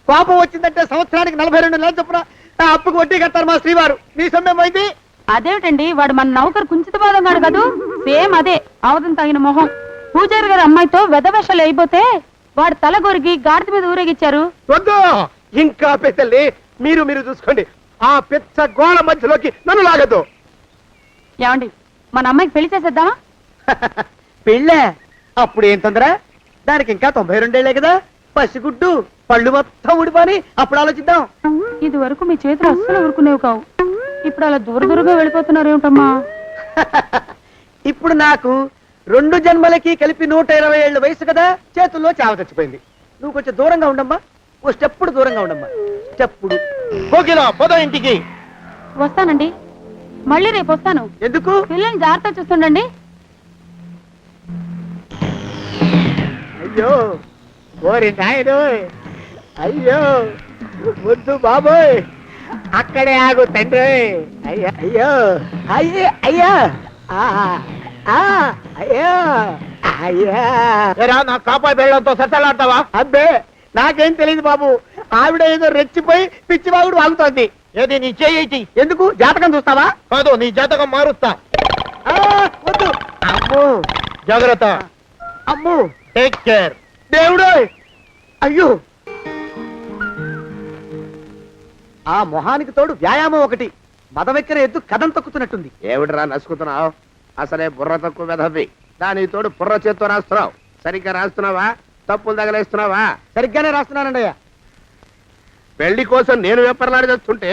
కోపం వచ్చిందంటే సంవత్సరానికి 42 నెలలు చొప్పున ఆ అప్పుకు వడ్డీ కట్టారు మా శ్రీవారు. నీ సొమ్మేం పోయింది?
అదేమిటండి, వాడు మన నౌకరు కుంచిత పాదం కాడు కదూ. సేమ్ అదే, అవధం తగిన మొహం. పూజారి గారి అమ్మాయితో వెధవేషాలు అయిపోతే వాడు తల గొరిగి గాడిద మీద ఊరేగిచ్చారు.
వద్దు, ఇంకా పెద్దల్ని మీరు చూసుకోండి. ఆ పెద్ద గోళ మధ్యలోకి నన్ను లాగద్దు.
ఏమండి, మన అమ్మాయికి పెళ్లి చేసేద్దామా?
పెళ్ళే? అప్పుడు ఏం తొందర? దానికి ఇంకా 92 కదా. పసిగుడ్డు పళ్ళు మొత్తం ఊడిపోని అప్పుడు ఆలోచిద్దాం.
ఇది వరకు మీ చేతులు అస్సలు ఊరుకునేవి కావు. ఇప్పుడు అలా దూరంగా వెళ్ళిపోతున్నారు ఏమిటమ్మా?
ఇప్పుడు నాకు 2 జన్మలకి కలిపి 120 ఏళ్ళ వయసు కదా, చేతుల్లో చావ చచ్చిపోయింది. నువ్వు కొంచెం దూరంగా ఉండమ్మా, ఓ స్టెప్పుడు దూరంగా ఉండమ్మా. స్టెప్పుడు
కోకిలా పోదా ఇంటికి.
వస్తానండి, మళ్ళీ రేపు వస్తాను.
ఎందుకు?
పిల్లల్ని జాగ్రత్త చూస్తుండండి.
అయ్యో ఓరి నాయను, అయ్యో ముద్దు బాబోయ్, అక్కడే ఆగు తండ్రి. అయ్యో అయ్యో అయ్యో అయ్యో అయ్యో అయ్యా. నా కాపాయి బెళ్ళంతో సత్తలాడతావా? అబ్బే నాకేం తెలియదు బాబు, ఆవిడ ఏదో రెచ్చిపోయి పిచ్చివాగుడు వాగుతోంది. ఏది నీ చేయి? ఎందుకు? జాతకం చూస్తావా? కాదు, నీ జాతకం మారుస్తా. వద్దు. అమ్మో జాగ్రత్త. అమ్మో టేక్ కేర్. దేవుడు అయ్యో.
ఆ మొహానికి తోడు వ్యాయామం ఒకటి, మదవెక్కిన ఎద్దు కథం తొక్కుతున్నట్టుంది.
ఏమిటిరా నసుకుతున్నావు? అసలే బుర్ర తక్కువ వెధవి, దాని తోడు బుర్ర చేత్తో రాస్తున్నావు. సరిగ్గా రాస్తున్నావా? తప్పులు తగలేస్తున్నావా?
సరిగ్గానే రాస్తున్నానండి అయ్యా.
పెళ్లి కోసం నేను వెప్పర్లాడి చేస్తుంటే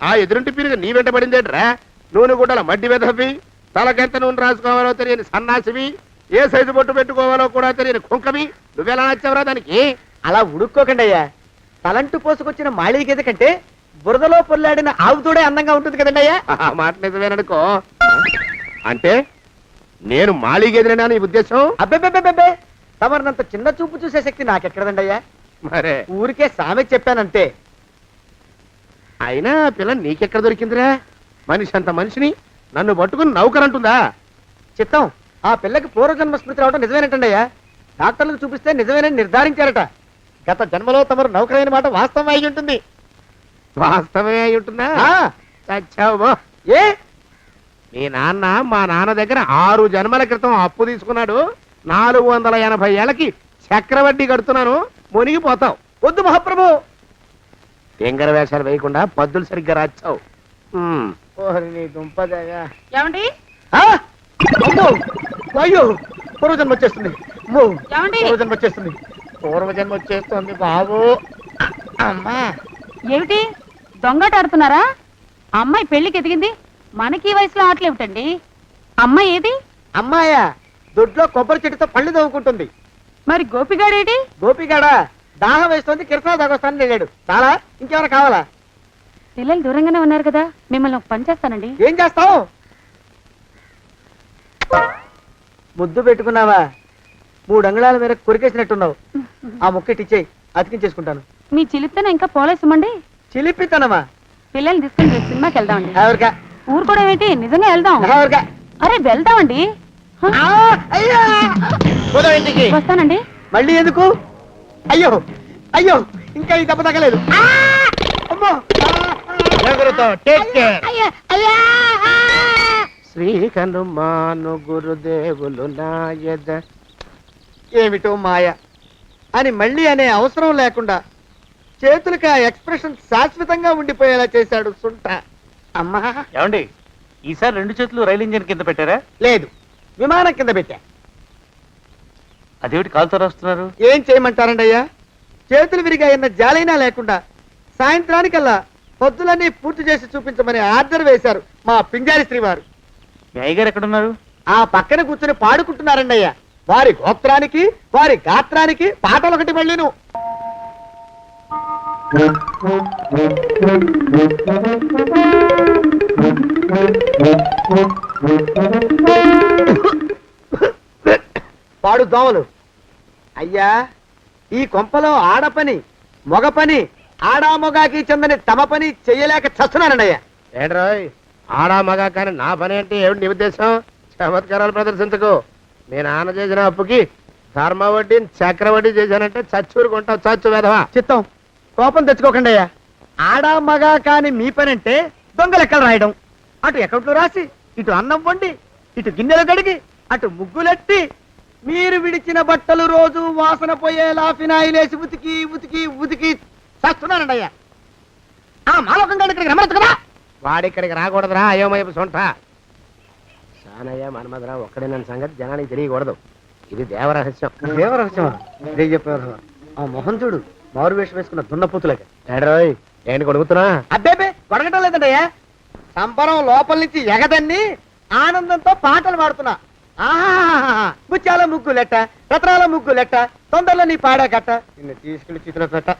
ఆ ఎదురింటి పీరుగా నీ వెంట పడిందేట్రా? నూనె గుడ్డల మడ్డి వెధవి, తలకెంత నూనె రాసుకోవాలో తెలియని సన్నాసివి, ఏ సైజు బొట్టు పెట్టుకోవాలో కూడా తెలియని కుంకవి, నువ్వెలా నచ్చావురా దానికి?
అలా ఉడుక్కోకండి అయ్యా. తలంటు పోసుకొచ్చిన మాళీ గేదె కంటే బురదలో పొల్లాడిన ఆవుతోడే అందంగా ఉంటుంది కదండి అయ్యా.
ఆ మాట నిజమేననుకో. అంటే నేను మాళీగెదిరినా నీ ఉద్దేశం?
అబ్బెబ్బెబ్బెబ్బే, తమరినంత చిన్న చూపు చూసే శక్తి నాకెక్కడదండి అయ్యా.
మరే
ఊరికే సామె చెప్పానంతే.
అయినా పిల్ల నీకెక్కడ దొరికిందిరా? మనిషి అంత మనిషిని నన్ను పట్టుకుని నౌకరంటుందా?
చిత్తం, ఆ పిల్లకి పూర్వజన్మ స్మృతి రావడం నిజమేనటండి అయ్యా. డాక్టర్లకు చూపిస్తే నిజమేనని నిర్ధారించారట. గత జన్మలో తమరు నౌకరైన మాట వాస్తవం అయి ఉంటుంది.
వాస్తవమే అయి ఉంటుందా? చచ్చావు.
ఏ
మీ నాన్న మా నాన్న దగ్గర 6 జన్మల క్రితం అప్పు తీసుకున్నాడు. 480 ఏళ్ళకి చక్రవడ్డీ కడుతున్నాను, మునిగిపోతావు.
వద్దు మహాప్రభు.
తెంగర వేషాలు వేయకుండా పద్దులు సరిగ్గా రాచావు.
ఏమండి
అమ్మో అయ్యో, పూర్వజన్మ వచ్చేస్తుంది. అమ్మో,
ఏమండి?
పూర్వజన్మ వచ్చేస్తుంది.
పూర్వజన్మ వచ్చేస్తుంది బాబు. అమ్మా
ఏమిటి దొంగట ఆడుతున్నారా? అమ్మాయి పెళ్లికి ఎదిగింది, మనకి ఈ వయసులో ఆటలేమిటండి? అమ్మాయి ఏది?
అమ్మాయా దొడ్లో కొబ్బరి చెట్టుతో పళ్ళు తవ్వుకుంటుంది.
మరి గోపిగాడేటి?
గోపిగాడ దాహం వేస్తుంది, కిరసా దాగొస్తానని వెళ్ళాడు. చాలా ఇంకేమైనా కావాలా?
పిల్లలు దూరంగానే ఉన్నారు కదా, మిమ్మల్ని ఒక పని చేస్తానండి.
ఏం చేస్తావు? ముద్దు పెట్టుకున్నావా? 3 అంగుళాల మేర కొరికేసినట్టున్నావు. ఆ ముక్కటిచ్చేయి, అతికించేసుకుంటాను.
మీ చిలిపితేనే ఇంకా పోలేసమండి.
చిలిపితనమా?
పిల్లల్ని తీసుకుని రేపు సినిమాకి వెళ్దామండి.
ఎవరికా?
ఊరు కూడా ఏంటి, నిజంగా వెళ్దాం.
ఎవరికా?
అరే వెళ్దామండి. హ? వస్తానండి.
మళ్ళీ ఎందుకు? అయ్యో అయ్యో, ఇంకా ఈ దెబ్బ తగ్గలేదు. అమ్మో.
శ్రీకను మాను గురుదేవులు నాయద.
ఏమిటో మాయ అని మళ్ళీ అనే అవసరం లేకుండా చేతులకి ఆ ఎక్స్ప్రెషన్ శాశ్వతంగా ఉండిపోయేలా చేశాడు సుంట. అమ్మా.
ఏమండి, ఈసారి 2 చేతులు రైలు ఇంజిన్ కింద పెట్టారా?
లేదు, విమానం కింద పెట్టా.
అదేమిటి కాలుతో రాస్తున్నారు?
ఏం చేయమంటారండి అయ్యా? చేతులు విరిగాయన్న జాలైనా లేకుండా సాయంత్రానికల్లా పొద్దులన్నీ పూర్తి చేసి చూపించమని ఆర్డర్ వేశారు మా పింజారి శ్రీవారు.
మీ అయ్యగారు ఎక్కడున్నారు?
ఆ పక్కన కూర్చొని పాడుకుంటున్నారండి అయ్యా. వారి గోత్రానికి వారి గాత్రానికి పాటలు ఒకటి మళ్ళీను. పాడు దోమలు. అయ్యా, ఈ కొంపలో ఆడపని మొగ పని ఆడా మొగాకి చెందని తమ పని చెయ్యలేక చస్తున్నానండి అయ్యా.
ఏడ్రోయ్, ఆడా మగా కానీ నా పని అంటే ఏమిటి నీ ఉద్దేశం? చమత్కారాలు ప్రదర్శించకు. మీ నాన్న చేసిన అప్పుకి ధర్మ వడ్డీ చక్రవడ్డీ చేశానంటే చచ్చూరుకుంటావు. చచ్చు వేధవా.
చిత్తం, కోపం తెచ్చుకోకండి అయ్యా. ఆడా మగా కాని మీ పని అంటే దొంగ లెక్కలు రాయడం. అటు అకౌంట్లో రాసి, ఇటు అన్నం వండి, ఇటు గిన్నెలు కడిగి, అటు ముగ్గులెట్టి, మీరు విడిచిన బట్టలు రోజు వాసన పోయేలా ఫినాయిలేసి ఉతికి ఉతికి ఉతికి చేస్తున్నానండి అయ్యా. ఆ మాలోకం గారి ఇక్కడికి రమ్మచ్చు కదా.
వాడిక్కడికి రాకూడదురా అయోమయపు సొంట. సానయ్య మన్మధరా ఒక్కడే నన్ను సంగతి జనానికి తెలియకూడదు. ఇది దేవరహస్యం.
దేవరహస్యమా? ఇదే చెప్పారు. ఆ మొహం చూడు, మారు వేషం వేసుకున్న దున్నపోతులకి.
ఏడ్రోయ్, ఏంటి కొడుకుతున్నా?
అబ్బేబే కొడగటం లేదండయ్యా. సంబరం లోపల నుంచి ఎగదన్ని ఆనందంతో పాటలు పాడుతున్నా. ఆహా, ముత్యాల ముగ్గులెట్ట, రత్నాల ముగ్గులెట్ట, తొందరలో నీ పాడా కట్ట, నిన్ను తీసుకెళ్లి చిత్ర పెట్ట.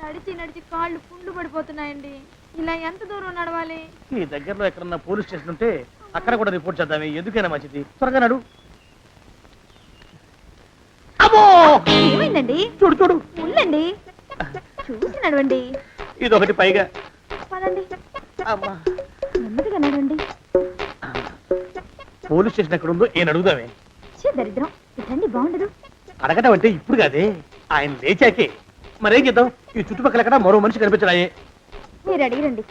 నడిచి నడిచి కాళ్ళు పుండ్లు పడిపోతున్నాయండి. ఇలా ఎంత దూరం నడవాలి?
ఈ దగ్గరలో ఎక్కడన్నా పోలీస్ స్టేషన్ ఉంటే అక్కడ కూడా రిపోర్ట్ చేద్దామే, ఎందుకైనా మంచిది. త్వరగా నడు. అమ్మో
ఏమైందండి?
చూడు చూడు
ఉండండి, చూసి నడవండి.
ఇదొకటి పైగా.
పదండి,
అమ్మా
నెమ్మదిగా నడవండి.
పోలీస్ స్టేషన్ ఎక్కడ ఉందో ఏం అడుగుదామే.
ఛీ, దరిద్రం, ఇటండి బాగుండదు.
అడగటం అంటే ఇప్పుడు కాదే, ఆయన లేచాకే. మరేం చేద్దాం, ఈ చుట్టుపక్కల ఎక్కడ మరో మనిషి కనిపించడాయే.
మీరు అడిగిరండి.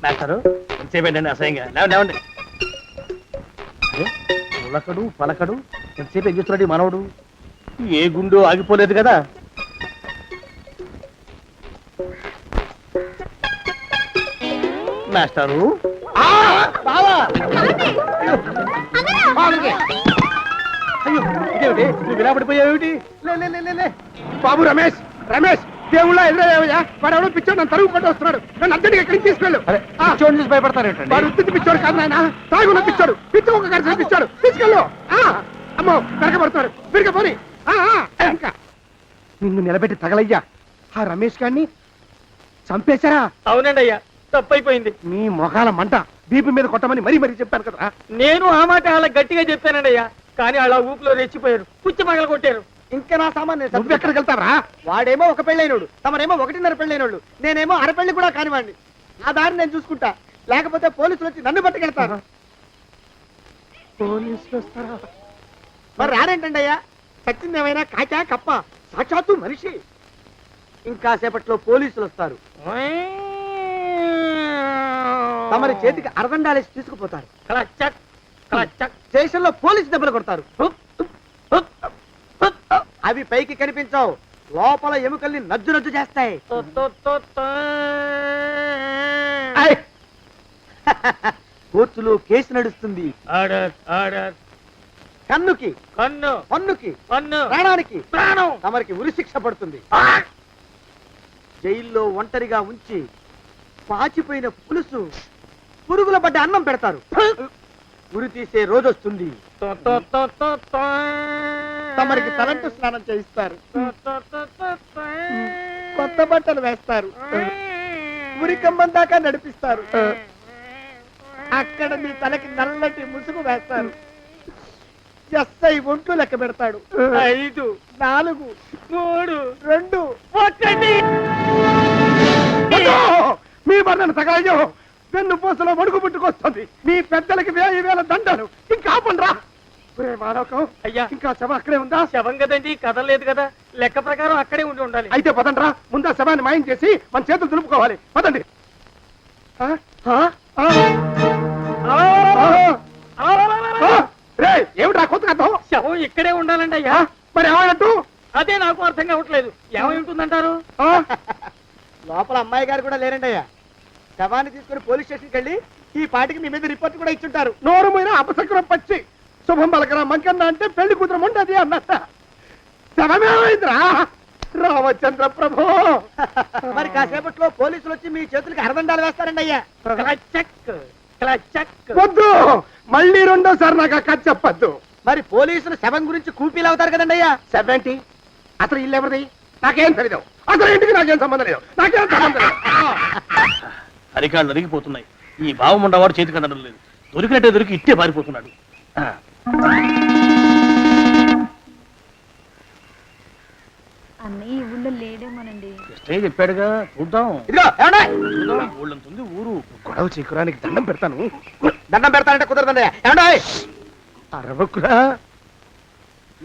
మాస్టారు ఎంతసేపేంటండి అసహ్యంగా? లేవండి. అరే పులకడు పలకడు, ఎంతసేపు ఏం చేస్తున్నాడు ఈ మనవడు? ఏ గుండు ఆగిపోలేదు కదా. మాస్టారు అయ్యో ఇదేమిటి, నువ్వు ఇలా పడిపోయావేమిటి?
లే. బాబు రమేష్, రమేష్ దేవుళ్ళ ఎదురయ్యా, వాడు ఎవడో పిచ్చోడు నన్ను తరుగు పట్టి వస్తున్నాడు. నన్ను అద్దెకి ఎక్కడికి తీసుకెళ్ళు.
పిచ్చోడిని చూసి భయపడతారేంటండి?
వాడు ఉత్తి పిచ్చోడు కాదు నాయన, తాగున్న పిచ్చోడు, పిచ్చి ఒక కలిసి పిచ్చాడు. తీసుకెళ్ళు. అమ్మో వెనకబడుతున్నాడు, విరగపోని. ఇంకా నిన్ను నిలబెట్టి తగలయ్యా. ఆ రమేష్ గారిని చంపేశారా?
అవునండి అయ్యా, తప్పైపోయింది.
మీ మొఖాల మంట, బీపీ మీద కొట్టమని మరీ మరీ చెప్పాను కదా.
నేను ఆ మాట అలా గట్టిగా చెప్పానండి అయ్యా, కానీ అలా ఊపిలో రెచ్చిపోయారు, పుచ్చి పగల కొట్టారు.
ఇంకా నా సామాన్
నువ్వు ఎక్కడికి వెళ్తావరా?
వాడేమో ఒక పెళ్ళైనోడు, తమరేమో 1.5 పెళ్ళైనోళ్ళు, నేనేమో అరపెళ్ళి కూడా కానివ్వండి. నా దారి నేను చూసుకుంటా, లేకపోతే పోలీసులు వచ్చి నన్ను పట్టుకెళ్తారు.
పోలీసులు వస్తారా?
మరి రారేంటండి అయ్యా?
సచ్చింది ఏమైనా కాచా కప్ప, సాక్షాత్తు మనిషి.
ఇంకా సేపట్లో పోలీసులు వస్తారు, తమరి చేతికి అరదండాలేసి తీసుకుపోతారు.
క్లచక్, క్లచక్.
స్టేషన్ లో పోలీసు దెబ్బలు కొడతారు. అవి పైకి కనిపించవు, లోపల ఎముకల్ని నజ్జు నజ్జు చేస్తాయి. కోర్టులో కేసు నడుస్తుంది.
Order, order.
కన్నుకి
కన్ను,
పన్నుకి
పన్ను,
ప్రాణానికి
ప్రాణం.
తమరికి ఉరి శిక్ష పడుతుంది. జైల్లో ఒంటరిగా ఉంచి పాచిపోయిన పులుసు, పురుగుల పడ్డ అన్నం పెడతారు. ఉరి తీసే రోజు వస్తుంది. తమరికి తలంటు స్నానం చేయిస్తారు, కొత్త బట్టలు వేస్తారు, ఉరి కంబం దాకా నడిపిస్తారు. అక్కడ మీ తలకి నల్లటి ముసుగు వేస్తారు. ఎస్ఐ ఒంట్లు లెక్క పెడతాడు.
5,
4,
3,
2,
1.
మీ బంధన తగలయ్యో, వెన్ను పూసలో వడుగు పుట్టుకొస్తుంది. మీ పెద్దలకి 1000 దండలు. ఇంకా ఆపండ్రా. మానవకం
అయ్యా,
ఇంకా శవం అక్కడే ఉందా?
శవం కదండి, కదలేదు కదా, లెక్క ప్రకారం అక్కడే ఉండి ఉండాలి.
అయితే పదండ్రా, ముందా శవాన్ని మాయం చేసి మన చేతులు దులుపుకోవాలి. పదండి. ఏమిట్రా కొత్త కథ?
శవం ఇక్కడే ఉండాలండి అయ్యా.
మరి ఏమైనట్టు?
అదే నాకు అర్థం కావట్లేదు. ఏమై ఉంటుందంటారు?
లోపల అమ్మాయి గారు కూడా లేరండి అయ్యా. శవాన్ని తీసుకుని పోలీస్ స్టేషన్కి వెళ్ళి ఈ పాటికి మీ మీద రిపోర్ట్ కూడా ఇచ్చుంటారు.
నోరు మీద అపశకునం పచ్చి శుభం పలకరా మంకన్న అంటే పెళ్లి కూతురు ఉండదు అన్నట్ట. శవమేమైందిరా? రామచంద్ర ప్రభు.
మరి కాసేపట్లో పోలీసులు వచ్చి మీ చేతులకి అరదండాలు వేస్తారండి అయ్యా.
క్లచక్, క్లచక్.
వద్దు, మళ్ళీ రెండోసారి నాకు ఆ కథ చెప్పద్దు.
మరి పోలీసులు శవం గురించి కూపీలు అవుతారు కదండి అయ్యా.
సెవెంటీ అసలు ఇల్లు ఎవరిది? నాకేం తెలీదు. అసలు ఇంటికి నాకేం సంబంధం లేదు. నాకేం సంబంధం లేదు.
అరికాళ్ళు నరిగిపోతున్నాయి. ఈ భావం ఉండవాడు చేతికి అందడం లేదు. దొరికినట్టే దొరికి ఇట్టే పారిపోతున్నాడు.
అన్నయ్య ఈ ఊళ్ళో లేడేమోనండి.
కృష్ణయ్య చెప్పాడుగా, చూద్దాం.
ఇదిగో ఏమండే?
ఊళ్ళంతుంది ఊరు.
గొడవ చీకురానికి దండం పెడతాను.
దండం పెడతానంటే కుదరదండి. ఏమండే?
అరవకురా.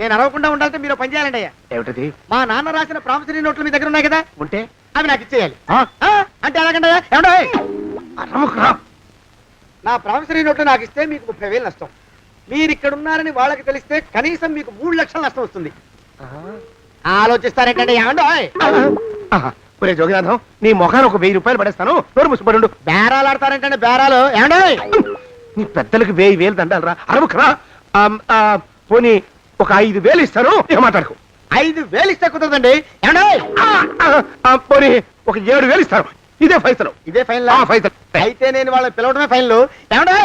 నేను అరవకుండా ఉండాలంటే మీరు పని చేయాలండి అయ్యా.
ఏమిటది?
మా నాన్న రాసిన ప్రామిసరీ నోట్లు మీ దగ్గర ఉన్నాయి కదా,
ఉంటే
అవి నాకు ఇచ్చేయాలి. అంటే ఎలాగండి అయ్యా? ఏమండే?
అరవకురా.
నా ప్రామిసరీ నోట్లు నాకు ఇస్తే మీకు 30,000 నష్టం. మీరు ఇక్కడ ఉన్నారని వాళ్ళకి తెలిస్తే కనీసం మీకు 3 లక్షల నష్టం వస్తుంది. ఆలోచిస్తారేంటండి? ఏమండో?
ఒరే జోగినాథం, నీ మొఖాన్ని ఒక 1000 రూపాయలు పడేస్తాను. నోరు ముసుపడు.
బేరాలు ఆడతారేంటండి? బేరాలు ఏమండో?
నీ పెద్దలకు 1000 దండాలరా. అరవకురా. పోనీ ఒక 5,000 ఇస్తాను. ఏం మాట్లాడుకో.
5,000 ఇస్తే కుదరదండి. ఏమండో?
పోనీ ఒక 7,000 ఇస్తాను. ఇదే ఫైసలు.
ఇదే ఫైనల్?
ఫైసలు.
అయితే నేను వాళ్ళని పిలవడమే ఫైనల్. ఏమండో?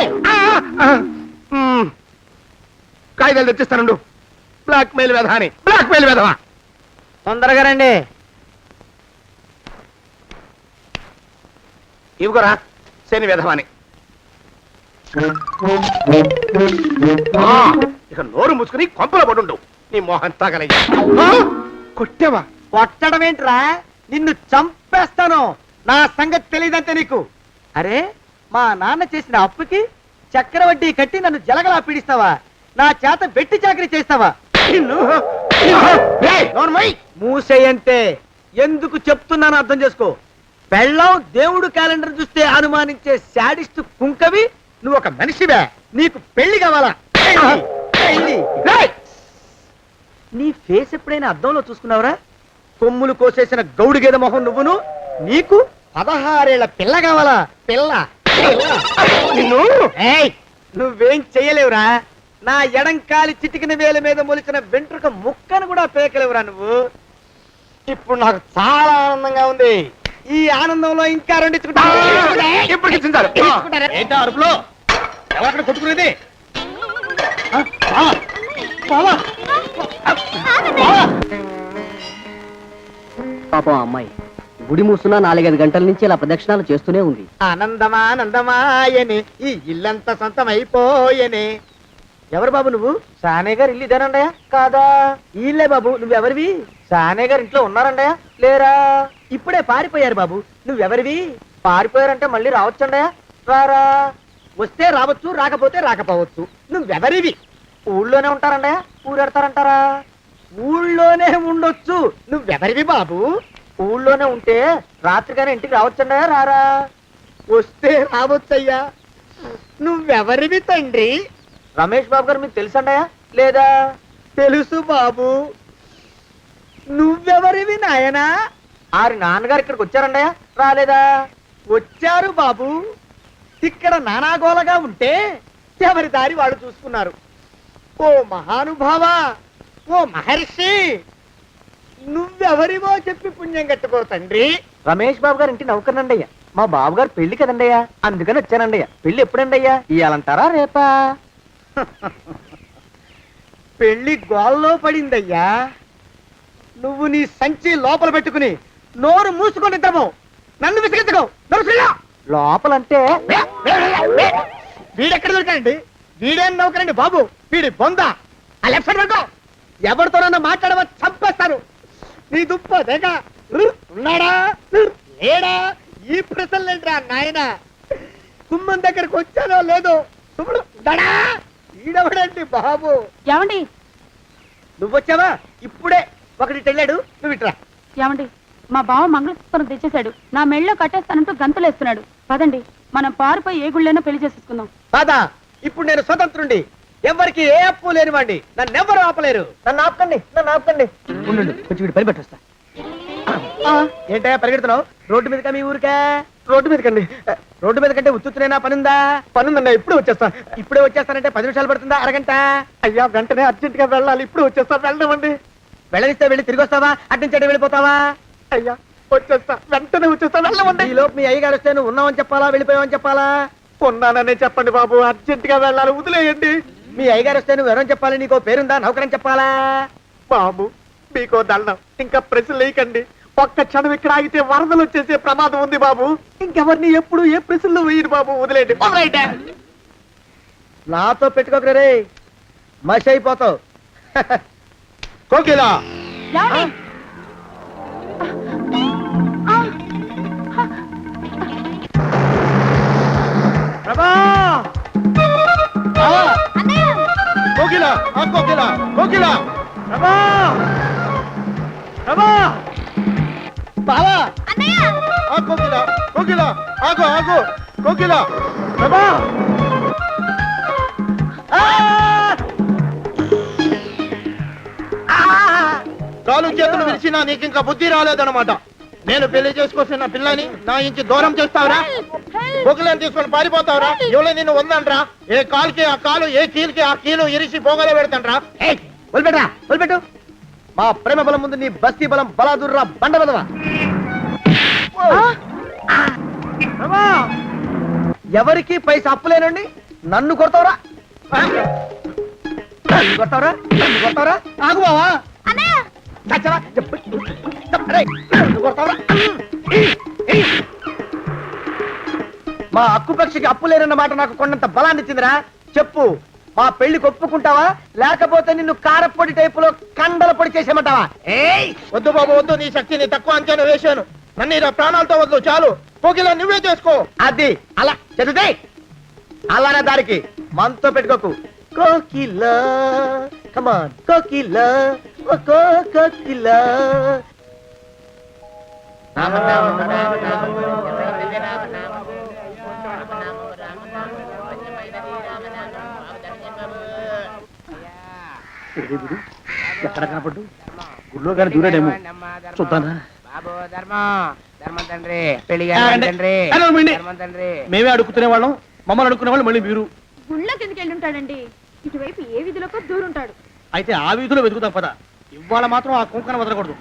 కాగితాలు తెచ్చిస్తానుండు. బ్లాక్ మెయిల్ వెధవా అని, బ్లాక్ మెయిల్ వెధవా.
తొందరగా రండి.
ఇవిగోరా శని వెధవాని. ఇక నోరు మూసుకుని కొంపలో పడుండు. నీ మోహన్ తాగలయ్యా. కొట్టావా?
కొట్టడం ఏంట్రా, నిన్ను చంపేస్తాను. నా సంగతి తెలియదంటే నీకు. అరే, మా నాన్న చేసిన అప్పుకి చక్రవడ్డీ కట్టి నన్ను జలగలా పీడిస్తావా? నా చేత వెట్టి చాకరీ చేస్తావా? మూసేయంతే. ఎందుకు చెప్తున్నాను అర్థం చేసుకో. పెళ్ళం దేవుడు క్యాలెండర్ చూస్తే అనుమానించే శాడిస్ట్ కుంకవి నువ్వు ఒక మనిషివే. నీకు పెళ్లి కావాలా? పెళ్లి. నీ ఫేస్ ఎప్పుడైనా అద్దంలో చూసుకున్నావురా? కొమ్ములు కోసేసిన గౌడు గేదె మొహం నువ్వును. నీకు 16 ఏళ్ల పిల్ల కావాలా? పిల్ల. నువ్వేం చెయ్యలేవురా. నా ఎడంకాలి చిటికిన వేల మీద మొలిచిన వెంట్రుక ముక్కను కూడా పేకలేవురా నువ్వు. ఇప్పుడు నాకు చాలా ఆనందంగా ఉంది. ఈ ఆనందంలో ఇంకా
ఏంటా అరుపులో? ఎవరక్కడ కొట్టుకునేది?
పాపం అమ్మాయి గుడి మూసున్న 4-5 గంటల నుంచి ఇలా ప్రదక్షిణాలు చేస్తూనే ఉంది. ఆనందమానందమాయనే ఈ ఇల్లంతా సొంతమైపోయనే. ఎవరు బాబు నువ్వు? సానే గారు ఇల్లు ఇదేనండయా? కాదా? ఇల్లే బాబు. నువ్వెవరివి? సానే గారు ఇంట్లో ఉన్నారండయా? లేరా? ఇప్పుడే పారిపోయారు బాబు. నువ్వెవరివి? పారిపోయారంటే మళ్ళీ రావచ్చండయా? రారా. వస్తే రావచ్చు, రాకపోతే రాకపోవచ్చు. నువ్వెవరివి? ఊళ్ళోనే ఉంటారండయా? ఊరెడతారంటారా? ఊళ్ళోనే ఉండొచ్చు. నువ్వెవరివి బాబు? ఊళ్ళోనే ఉంటే రాత్రిగానే ఇంటికి రావచ్చండయా? రారా. వస్తే రావచ్చయ్యా. నువ్వెవరివి తండ్రి? రమేష్ బాబు గారు మీకు తెలుసండయా? లేదా? తెలుసు బాబు. నువ్వెవరివి నాయనా? ఆరి నాన్నగారు ఇక్కడికి వచ్చారండయా? రాలేదా? వచ్చారు బాబు. ఇక్కడ నానాగోలగా ఉంటే ఎవరి దారి వాళ్ళు చూసుకున్నారు. ఓ మహానుభావా, ఓ మహర్షి, నువ్వెవరివో చెప్పి పుణ్యం కట్టుకో తండ్రి. రమేష్ బాబు గారు ఇంటి నౌకర్నండయ్యా. మా బాబు గారు పెళ్లి కదండయ్యా, అందుకని వచ్చానండయ్యా. పెళ్లి ఎప్పుడండయ్యా? ఇయ్యాలంటారా రేపా? పెళ్లి గోల్లో పడిందయ్యా. నువ్వు నీ సంచి లోపల పెట్టుకుని నోరు మూసుకొని నిద్రపో. నన్ను విసిగించుకో. లోపలంటే వీడెక్కడ దొరికాడండి? వీడేం నౌకరండి బాబు, వీడి బొంద. ఆ లెఫ్ట్ సైడ్ పెట్టుకో. ఎవరితోనన్నా మాట్లాడవా చంపేస్తాను. నీ దుప్ప దేక ఉన్నాడా లేడా? ఈ ప్రశ్నలేంట్రా నాయన. కుమ్మం దగ్గరకు వచ్చానో లేదో దడా. ఈడవడండి బాబు.
ఏమండి?
నువ్వొచ్చావా? ఇప్పుడే ఒకటి వెళ్ళాడు. నువ్వు ఇట్రా.
ఏమండి, మా బావ మంగళసూత్రం తెచ్చేశాడు. నా మెళ్ళో కట్టేస్తానంటూ గంతులేస్తున్నాడు. పదండి, మనం పారిపోయి ఏ గుళ్ళైనా పెళ్లి చేసేసుకుందాం.
కాదా? ఇప్పుడు నేను స్వతంత్రుండి, ఎవరికి ఏ అప్పు లేనివ్వండి. నన్ను ఎవరు ఆపలేరు. నన్ను ఆపకండి, నన్ను ఆపకండి. ఉండు, కొంచెం వీడు పని పెట్టొస్తా. ఏంటయ్యా పరిగెడుతున్నావు? రోడ్డు మీదకా మీ ఊరికా? రోడ్డు మీదకండి. రోడ్డు మీద కంటే ఉత్తునేనా? పనుందా? పనుందన్నా. ఇప్పుడే వచ్చేస్తా. ఇప్పుడే వచ్చేస్తానంటే 10 నిమిషాలు పడుతుందా? అరగంట? అయ్యా వెంటనే అర్జెంట్ గా వెళ్ళాలి. ఇప్పుడు వచ్చేస్తా. వెళ్ళమండి. వెళ్ళనిస్తే వెళ్ళి తిరిగి వస్తావా? అట్నుంచి వెళ్ళిపోతావా? అయ్యా వచ్చేస్తా, వెంటనే వచ్చేస్తా. వెళ్ళమండి. ఈ లోపు మీ అయ్యగారు వస్తే నువ్వు ఉన్నావని చెప్పాలా, వెళ్ళిపోయావని చెప్పాలా? ఉన్నాననే చెప్పండి బాబు. అర్జెంట్ గా వెళ్ళాలి, వదిలేయండి. మీ అయ్యగారు వస్తే నువ్వు ఎవరని చెప్పాలి? నీకో పేరుందా? నౌకరని చెప్పాలా? బాబు మీకో దండం. ఇంకా ప్రశ్నలు వేయకండి. ఒక్క క్షణం ఇక్కడ ఆగితే వరదలు వచ్చేసే ప్రమాదం ఉంది బాబు. ఇంకెవరిని ఎప్పుడు ఏ ప్రశ్నలు వేయరు బాబు. వదిలేండి. నాతో పెట్టుకోకరే రే, మషి అయిపోతావు. కోకిలా ప్రభా, కోకిలా, కోకిలా, కోకిలా, ప్రభా, ప్రభా, బావా, కోకిలా, కోకిలా, ఆగు, ఆగు, కోకిలా, ప్రభా. కాలు చేతులు విరిచినా నీకు ఇంకా బుద్ధి రాలేదన్నమాట. నేను పెళ్లి చేసుకొస్తున్న పిల్లని నా ఇంటి దూరం చేస్తావురా? బొగ్గులను తీసుకొని పారిపోతావురా? ఎవరో నిన్ను ఉందంట్రా? ఏ కాలుకి ఆ కాలు, ఏ కీలుకి ఆ కీలు ఇరిచి బొగలో పెడతాంట్రా? వదిలిపెట్టరా, వదిలిపెట్టు. మా ప్రేమ బలం ముందు నీ బస్తీ బలం బలాదుర్రా బండ బదవా. ఎవరికి పైసా అప్పులేనండి నన్ను కొడతావురా? కొడతావరా కొడతావరా
ఆగు బావా.
చచ్చవా? రేయ్, కొడతావరా? మా అక్కుపక్షికి అప్పు లేరన్న మాట నాకు కొండంత బలాన్ని ఇచ్చిందిరా. చెప్పు, మా పెళ్లికి ఒప్పుకుంటావా లేకపోతే నిన్ను కారపొడి టైపులో కండల పొడి చేసేమంటావా?
ఏయ్ వద్దు బాబు వద్దు, నీ శక్తిని తక్కువ అంచనా వేశాను. నన్ను ఇలా ప్రాణాలతో వద్దు, చాలు. పోకిలా నువ్వే చేసుకో.
అది అలా చదివితే అలానే దారికి మనతో పెట్టుకోకు. కోకిలా కమాన్ కోకిలా ఓ కోకిలా.
ఎక్కడ కనపడ్డు? గుళ్ళో కానీ దూరాడేమో, చూద్దానా? మేమే అడుగుతునే వాళ్ళం, మమ్మల్ని అడుక్కునే వాళ్ళు మళ్ళీ మీరు.
గుళ్ళో కిందకి వెళ్ళి ఉంటాడండి. ఇటువైపు ఏ విధిలోకో దూరుంటాడు.
అయితే ఆ వీధిలో వెతుకుతాం పద. ఇవాళ మాత్రం ఆ కుంకన వదలకూడదు.